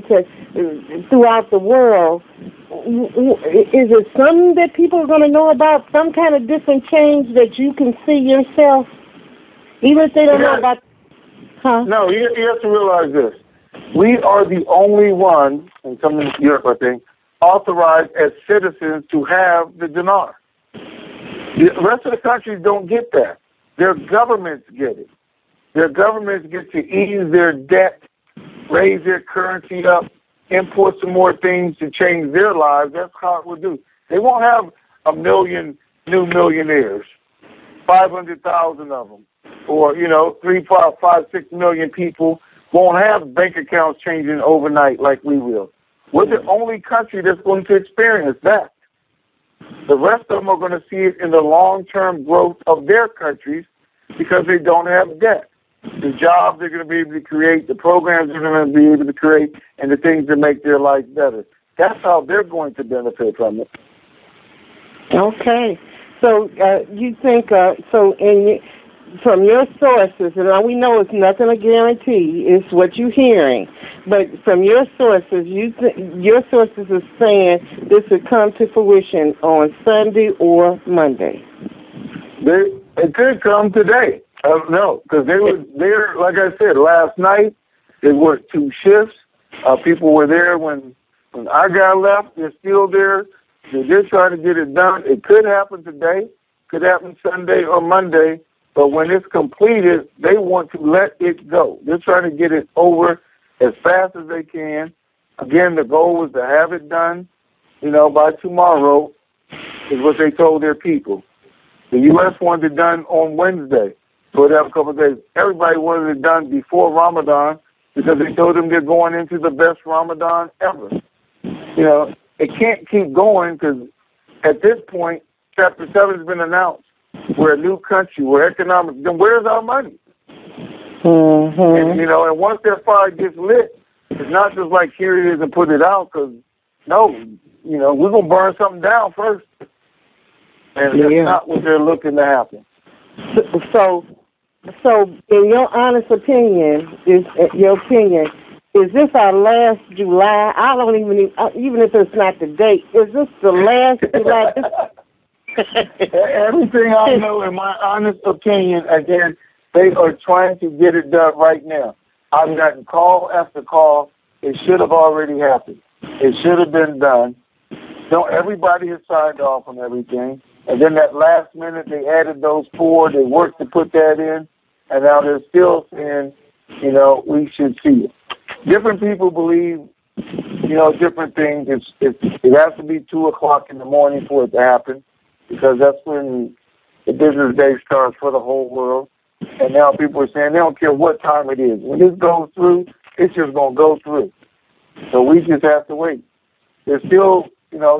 throughout the world, is it something that people are going to know about? Some kind of different change that you can see yourself, even if they don't know about? Huh? No, you have to realize this: we are the only ones, and some in Europe, I think, authorized as citizens to have the dinar. The rest of the countries don't get that. Their governments get it. Their governments get to ease their debt, raise their currency up, import some more things to change their lives. That's how it will do. They won't have 1 million new millionaires, 500,000 of them, or, 3, 5, 6 million people won't have bank accounts changing overnight like we will. We're the only country that's going to experience that. The rest of them are going to see it in the long-term growth of their countries because they don't have debt. The jobs they're going to be able to create, the programs they're going to be able to create, and the things that make their life better. That's how they're going to benefit from it. Okay. So you think from your sources, and we know it's nothing a guarantee, it's what you're hearing, but from your sources, your sources are saying this would come to fruition on Sunday or Monday. It could come today. No, because they were there, like I said, last night. They worked 2 shifts. People were there when I got left. They're still there. They're trying to get it done. It could happen today. Could happen Sunday or Monday. But when it's completed, they want to let it go. They're trying to get it over as fast as they can. Again, the goal was to have it done, by tomorrow, is what they told their people. The U.S. wanted it done on Wednesday, so it have a couple of days. Everybody wanted it done before Ramadan because they told them they're going into the best Ramadan ever. It can't keep going because at this point, Chapter 7 has been announced. We're a new country. We're economic. Then where's our money? And, and once that fire gets lit, it's not just like here it is and put it out because, no, we're going to burn something down first. And that's not what they're looking to happen. So in your honest opinion, is this our last July? I don't even if it's not the date, is this the last July? Everything I know, in my honest opinion, again, they are trying to get it done right now. I've gotten call after call. It should have already happened. It should have been done. Everybody has signed off on everything. And then that last minute, they added those 4. They worked to put that in. And now they're still saying, we should see it. Different people believe, different things. It has to be 2 o'clock in the morning for it to happen because that's when the business day starts for the whole world. And now people are saying they don't care what time it is. When this goes through, it's just going to go through. So we just have to wait. They're still,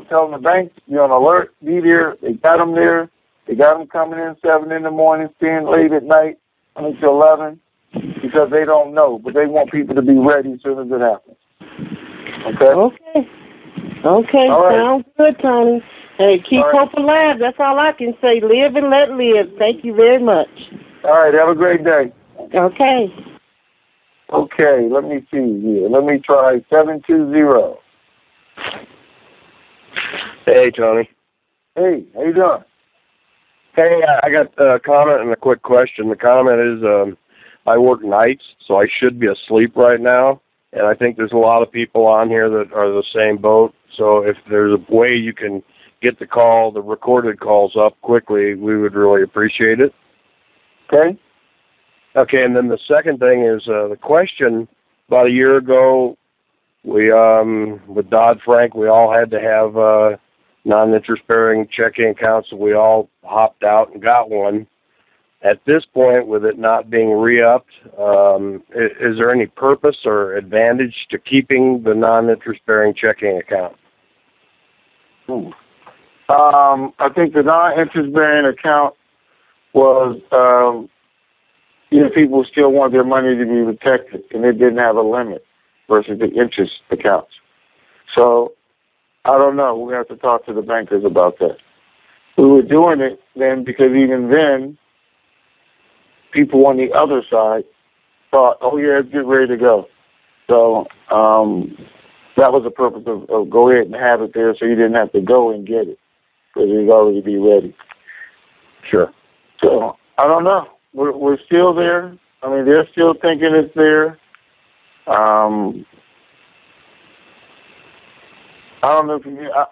telling the banks, be on alert, be there. They got them there. They got them coming in 7 in the morning, staying late at night until 11 because they don't know. But they want people to be ready as soon as it happens. Okay? Okay. All right. Sounds good, Tony. Hey, keep hope alive. That's all I can say. Live and let live. Thank you very much. All right. Have a great day. Okay. Okay. Let me see here. Let me try 720. Hey, Tony. Hey, how you doing? Hey, I got a comment and a quick question. The comment is I work nights, so I should be asleep right now, and I think there's a lot of people on here that are the same boat. So if there's a way you can get the recorded calls up quickly, we would really appreciate it. Okay. Okay, and then the second thing is the question. About a year ago, we with Dodd-Frank, we all had to have non-interest-bearing checking accounts, so we all hopped out and got one. At this point, with it not being re-upped, is there any purpose or advantage to keeping the non-interest-bearing checking account? I think the non-interest-bearing account was, people still want their money to be protected, and it didn't have a limit versus the interest accounts. So, I don't know. We have to talk to the bankers about that. We were doing it then because even then, people on the other side thought, oh, yeah, it's get ready to go. So that was the purpose of go ahead and have it there so you didn't have to go and get it because it'd already be ready. Sure. So I don't know. We're still there. I mean, they're still thinking it's there. I don't know if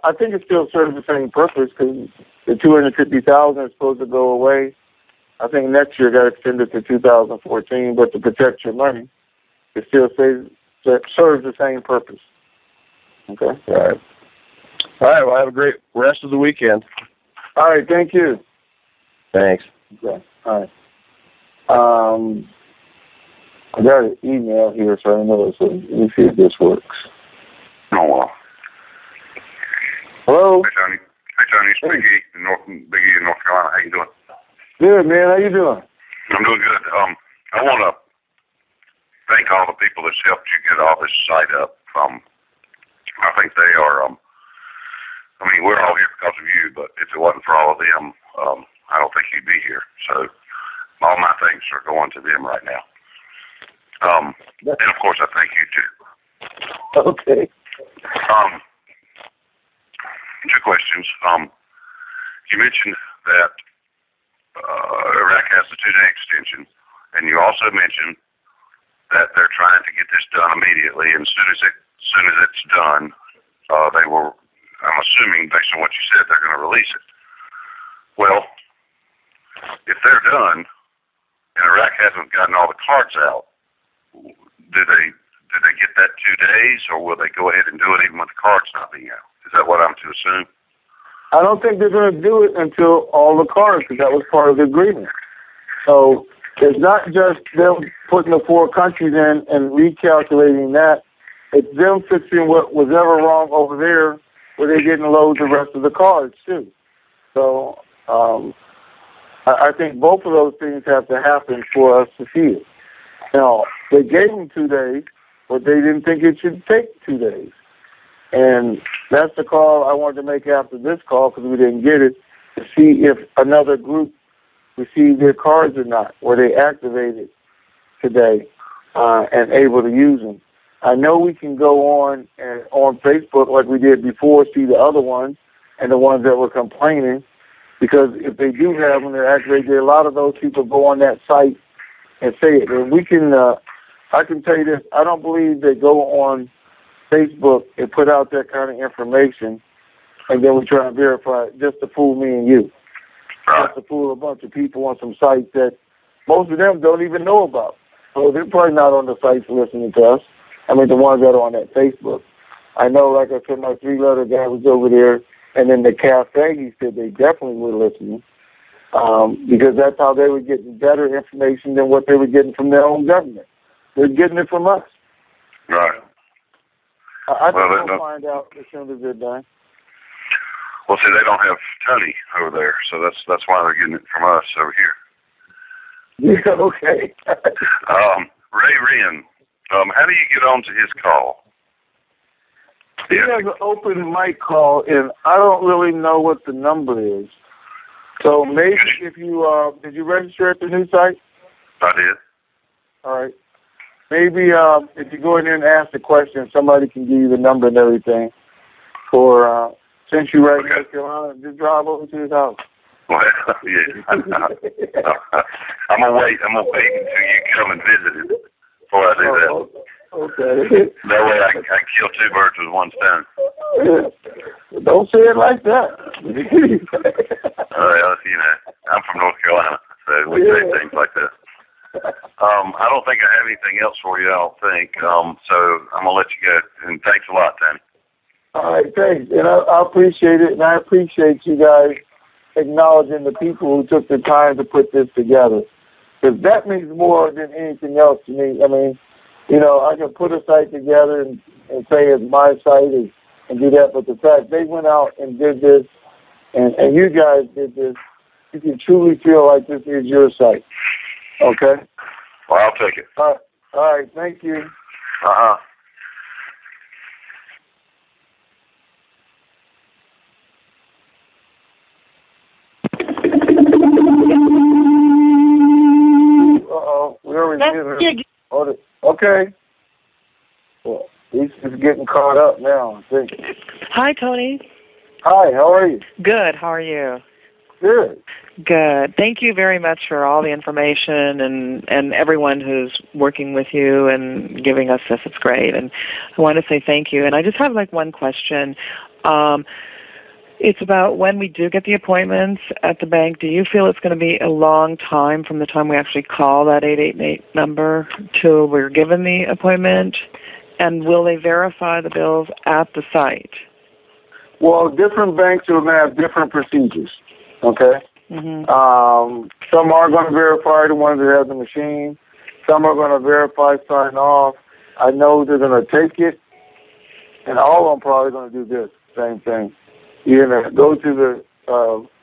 I think it still serves the same purpose because the $250,000 is supposed to go away. I think next year got extended to 2014, but to protect your money, it still serves the same purpose. Okay. All right. All right. Well, have a great rest of the weekend. All right. Thank you. Thanks. Okay. All right. I got an email here, so I know it. So let me see if this works. Oh, well. Hello? Hey, Tony. It's Big E in North Carolina. How you doing? Good, man. How you doing? I'm doing good. I want to thank all the people that's helped you get all this site up. I think they are I mean, we're all here because of you, but if it wasn't for all of them, I don't think you'd be here. So all my thanks are going to them right now. And of course, I thank you too. Okay. Two questions. You mentioned that Iraq has the 2-day extension, and you also mentioned that they're trying to get this done immediately, and as soon as it's done, they will. I'm assuming, based on what you said, they're going to release it. Well, if they're done, and Iraq hasn't gotten all the cards out, do they get that 2 days, or will they go ahead and do it even with the cards not being out? Is that what I'm to assume? I don't think they're going to do it until all the cards, because that was part of the agreement. So it's not just them putting the 4 countries in and recalculating that. It's them fixing what was ever wrong over there, where they didn't load the rest of the cards too. So I think both of those things have to happen for us to see it. Now, they gave them 2 days, but they didn't think it should take 2 days. And that's the call I wanted to make after this call, because we didn't get it, to see if another group received their cards or not, or they activated today and able to use them. I know we can go on Facebook like we did before, see the other ones and the ones that were complaining, because if they do have them, they're activated. A lot of those people go on that site and say it. And we can, I can tell you this, I don't believe they go on Facebook and put out that kind of information and then we try and verify it just to fool me and you. Just to fool a bunch of people on some sites that most of them don't even know about. So they're probably not on the sites listening to us. I mean, the ones that are on that Facebook. I know, like I said, my 3-letter guy was over there, and in the cafe, he said they definitely were listening because that's how they were getting better information than what they were getting from their own government. They're getting it from us. Right. I think they'll find out as soon as they're done. Well, see, they don't have Tony over there, so that's why they're getting it from us over here. Yeah, okay. Ray Wren, how do you get on to his call? He has an open mic call, and I don't really know what the number is. So maybe if you, did you register at the new site? I did. All right. Maybe if you go in there and ask the question, somebody can give you the number and everything. Or since you're right in North Carolina, just drive over to his house. Well, yeah. I'm gonna wait until you come and visit him before I do that. Okay. That way I can kill 2 birds with one stone. Yeah. Don't say it like that. Well, you know, I'm from North Carolina, so we say things like that. I don't think I have anything else for you, I don't think. So I'm going to let you go. And thanks a lot, Tony. All right, thanks. And I appreciate it, and I appreciate you guys acknowledging the people who took the time to put this together. Because that means more than anything else to me. I mean, you know, I can put a site together and say it's my site and do that, but the fact they went out and did this, and you guys did this, you can truly feel like this is your site. Okay? Well, I'll take it. All right, thank you. Uh-huh. Uh-oh, we already did it. Okay. Well, he's just getting caught up now, I think. Hi, Tony. Hi, how are you? Good. How are you? Good. Good. Thank you very much for all the information and everyone who's working with you and giving us this. It's great. And I want to say thank you. And I just have like one question. It's about when we do get the appointments at the bank, do you feel it's going to be a long time from the time we actually call that 888 number till we're given the appointment? And will they verify the bills at the site? Well, different banks will have different procedures, okay? Mm-hmm. Some are going to verify the ones that have the machine. Some are going to verify, sign off. I know they're going to take it, and all of them probably going to do this, same thing. You're going to go to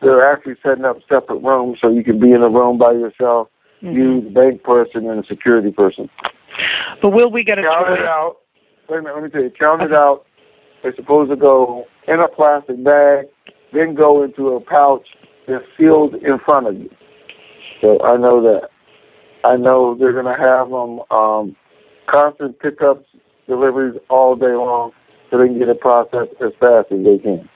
they're actually setting up separate rooms so you can be in a room by yourself, you, the bank person, and a security person. But will we get a count it out? Wait a minute, let me tell you. Count it out. They're supposed to go in a plastic bag, then go into a pouch that's sealed in front of you. So I know that. I know they're going to have them constant pickups, deliveries all day long, so they can get it processed as fast as they can.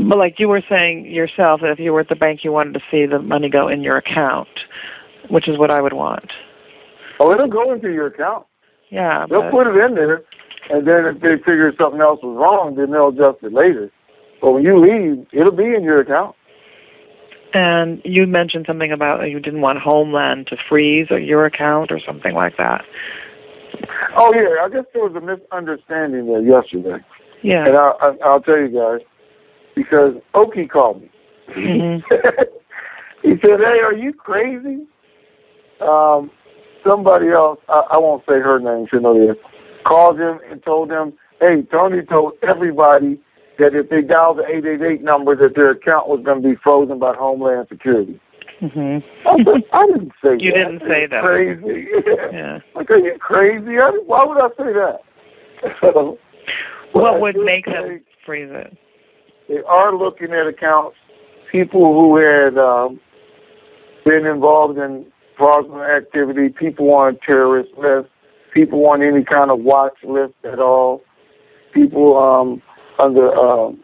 But like you were saying yourself, that if you were at the bank, you wanted to see the money go in your account, which is what I would want. Oh, it'll go into your account. Yeah. They'll put it in there, and then if they figure something else was wrong, then they'll adjust it later. But when you leave, it'll be in your account. And you mentioned something about you didn't want Homeland to freeze your account or something like that. Oh, yeah. I guess there was a misunderstanding there yesterday. Yeah. And I'll tell you guys, because Oki called me. Mm-hmm. He said, hey, are you crazy? Somebody else, I won't say her name, she know this, called him and told him, hey, Tony told everybody that if they dialed the 888 number that their account was going to be frozen by Homeland Security. Mm-hmm. I didn't say that. You didn't say that. Crazy. Yeah. Like, are you crazy? Why would I say that? What would make them freeze it? They are looking at accounts, people who had been involved in fraudulent activity, people on a terrorist list, people on any kind of watch list at all, people under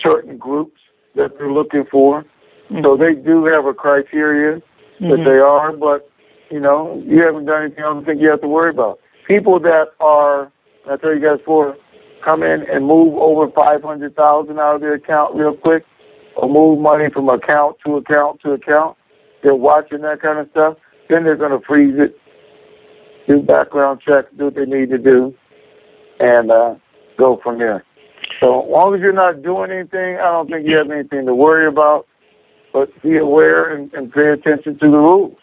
certain groups that they're looking for. Mm-hmm. So they do have a criteria that they are, but, you know, you haven't done anything I don't think you have to worry about. People that are, I tell you guys before, come in and move over $500,000 out of their account real quick, or move money from account to account to account. They're watching that kind of stuff. Then they're going to freeze it, do background checks, do what they need to do, and go from there. So as long as you're not doing anything, I don't think you have anything to worry about. But be aware and pay attention to the rules.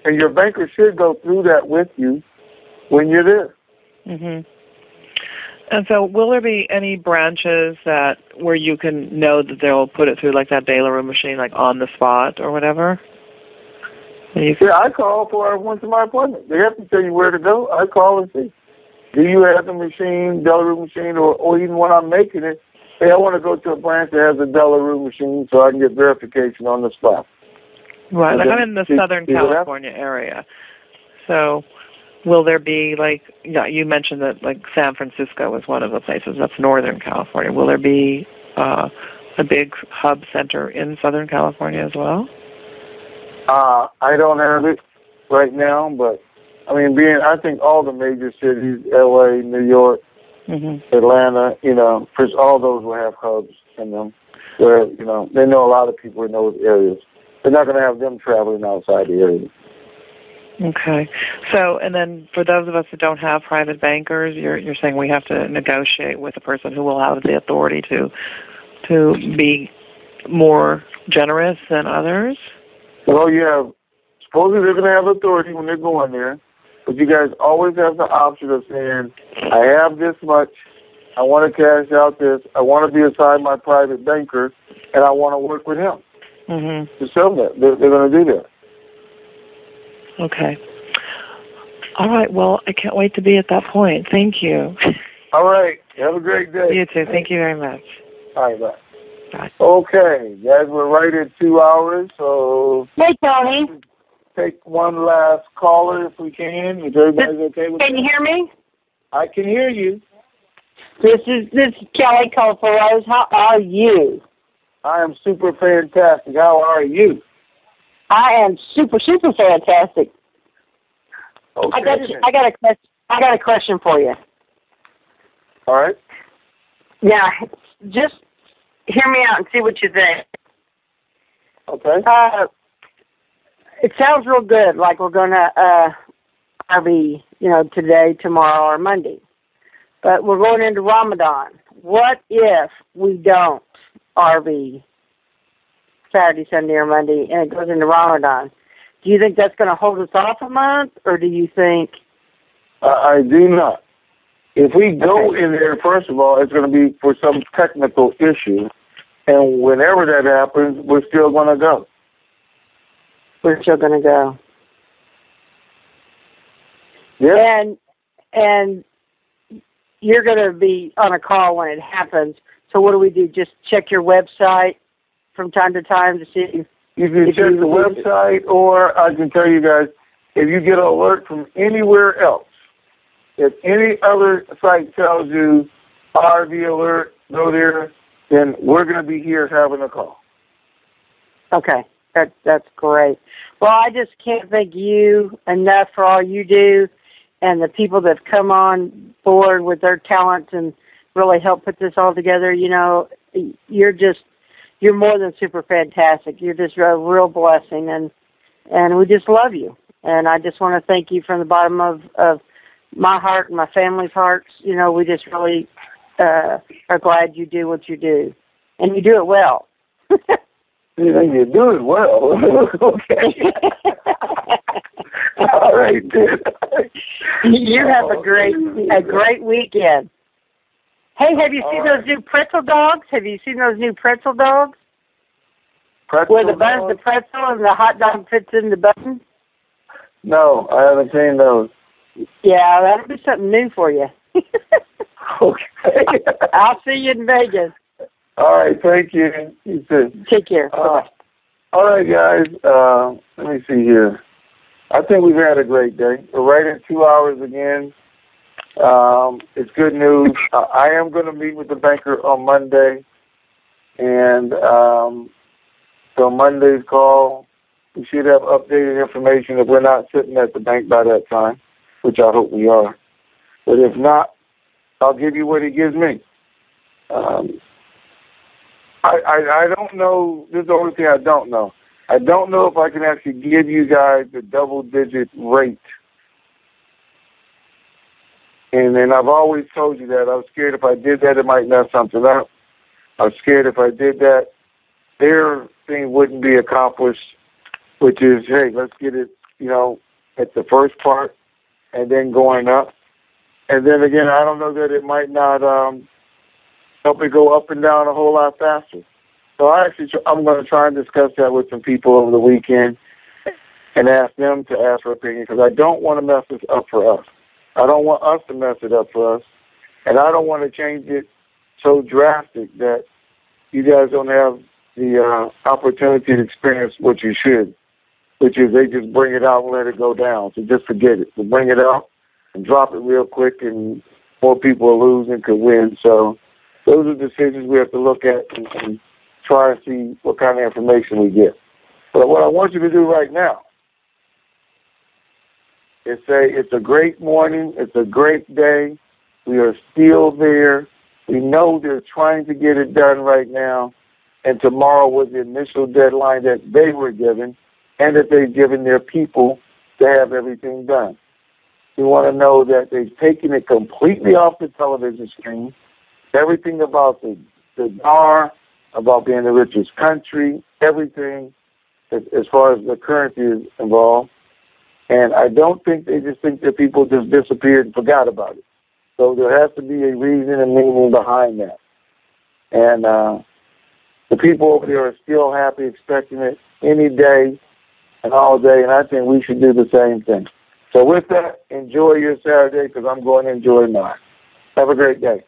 And your banker should go through that with you when you're there. Mm-hmm. And so will there be any branches that where you can know that they'll put it through like that De La Rue machine, like on the spot or whatever? Yeah, I call before I went to my appointment. They have to tell you where to go. I call and see. Do you have the machine, De La Rue machine, or even when I'm making it, hey, I want to go to a branch that has a De La Rue machine so I can get verification on the spot. Right, like I'm in the Southern California area. So will there be, like, you mentioned that, like, San Francisco is one of the places. That's Northern California. Will there be a big hub center in Southern California as well? I don't have it right now, but, I mean, I think all the major cities, L.A., New York, Atlanta, you know, all those will have hubs in them where, you know, they know a lot of people in those areas. They're not going to have them traveling outside the area. Okay. So, and then for those of us that don't have private bankers, you're saying we have to negotiate with a person who will have the authority to be more generous than others? Well, supposedly they're going to have authority when they're going there, but you guys always have the option of saying, I have this much, I want to cash out this, I want to be assigned my private banker, and I want to work with him. To show them that. They're going to do that. Okay. All right. Well, I can't wait to be at that point. Thank you. All right. Have a great day. You too. Thank you very much. All right. Bye. Bye. Okay. Guys, we're right at 2 hours, so... Hey, Tony. Take one last caller if we can. Is everybody okay with that? Can you hear me? I can hear you. This is Kelly Colfaros. How are you? I am super fantastic. How are you? I am super fantastic. Okay. I got a question for you. All right. Yeah, just hear me out and see what you think. Okay. It sounds real good, like we're gonna RV, today, tomorrow, or Monday. But we're going into Ramadan. What if we don't RV Saturday, Sunday, or Monday, and it goes into Ramadan? Do you think that's going to hold us off a month, or do you think... I do not. If we go in there, first of all, it's going to be for some technical issue, and whenever that happens, we're still going to go. We're still going to go. Yeah. And you're going to be on a call when it happens. So what do we do? Just check your website from time to time to see. You can check the website, or I can tell you guys, if you get an alert from anywhere else, if any other site tells you RV alert, go there, then we're going to be here having a call. Okay, that's great. Well, I just can't thank you enough for all you do and the people that have come on board with their talents and really help put this all together. You know, you're more than super fantastic. You're just a real blessing, and we just love you. And I just want to thank you from the bottom of my heart and my family's hearts. You know, we just really are glad you do what you do, and you do it well. You do it well. Okay. All right, dude. You have a great weekend. Hey, have you seen those new pretzel dogs? Have you seen those new pretzel dogs? Where the pretzel and the hot dog fits in the bun? No, I haven't seen those. Yeah, that'll be something new for you. Okay. I'll see you in Vegas. All right, thank you. You too. Take care. Bye-bye. All right, guys. Let me see here. I think we've had a great day. We're right at 2 hours again. It's good news. I am going to meet with the banker on Monday, and so Monday's call, we should have updated information if we're not sitting at the bank by that time, which I hope we are. But if not, I'll give you what he gives me. I don't know. This is the only thing I don't know. I don't know if I can actually give you guys the double-digit rate. And then I've always told you that. I was scared if I did that, it might mess something up. I was scared if I did that, their thing wouldn't be accomplished, which is, hey, let's get it, at the first part and then going up. And then again, I don't know that it might not help it go up and down a whole lot faster. So I'm going to try and discuss that with some people over the weekend and ask them to ask for opinion, because I don't want to mess this up for us. I don't want us to mess it up for us, and I don't want to change it so drastic that you guys don't have the opportunity to experience what you should, which is they just bring it out and let it go down. So just forget it. So bring it out and drop it real quick, and more people are losing could win. So those are decisions we have to look at and try and see what kind of information we get. But what I want you to do right now is say it's a great morning, it's a great day, we are still there, we know they're trying to get it done right now, and tomorrow was the initial deadline that they were given and that they've given their people to have everything done. We want to know that they've taken it completely off the television screen, everything about the Dinar, about being the richest country, everything as far as the currency is involved. And I don't think they just think that people just disappeared and forgot about it. So there has to be a reason and meaning behind that. And the people over there are still happy, expecting it any day and all day, and I think we should do the same thing. So with that, enjoy your Saturday, because I'm going to enjoy mine. Have a great day.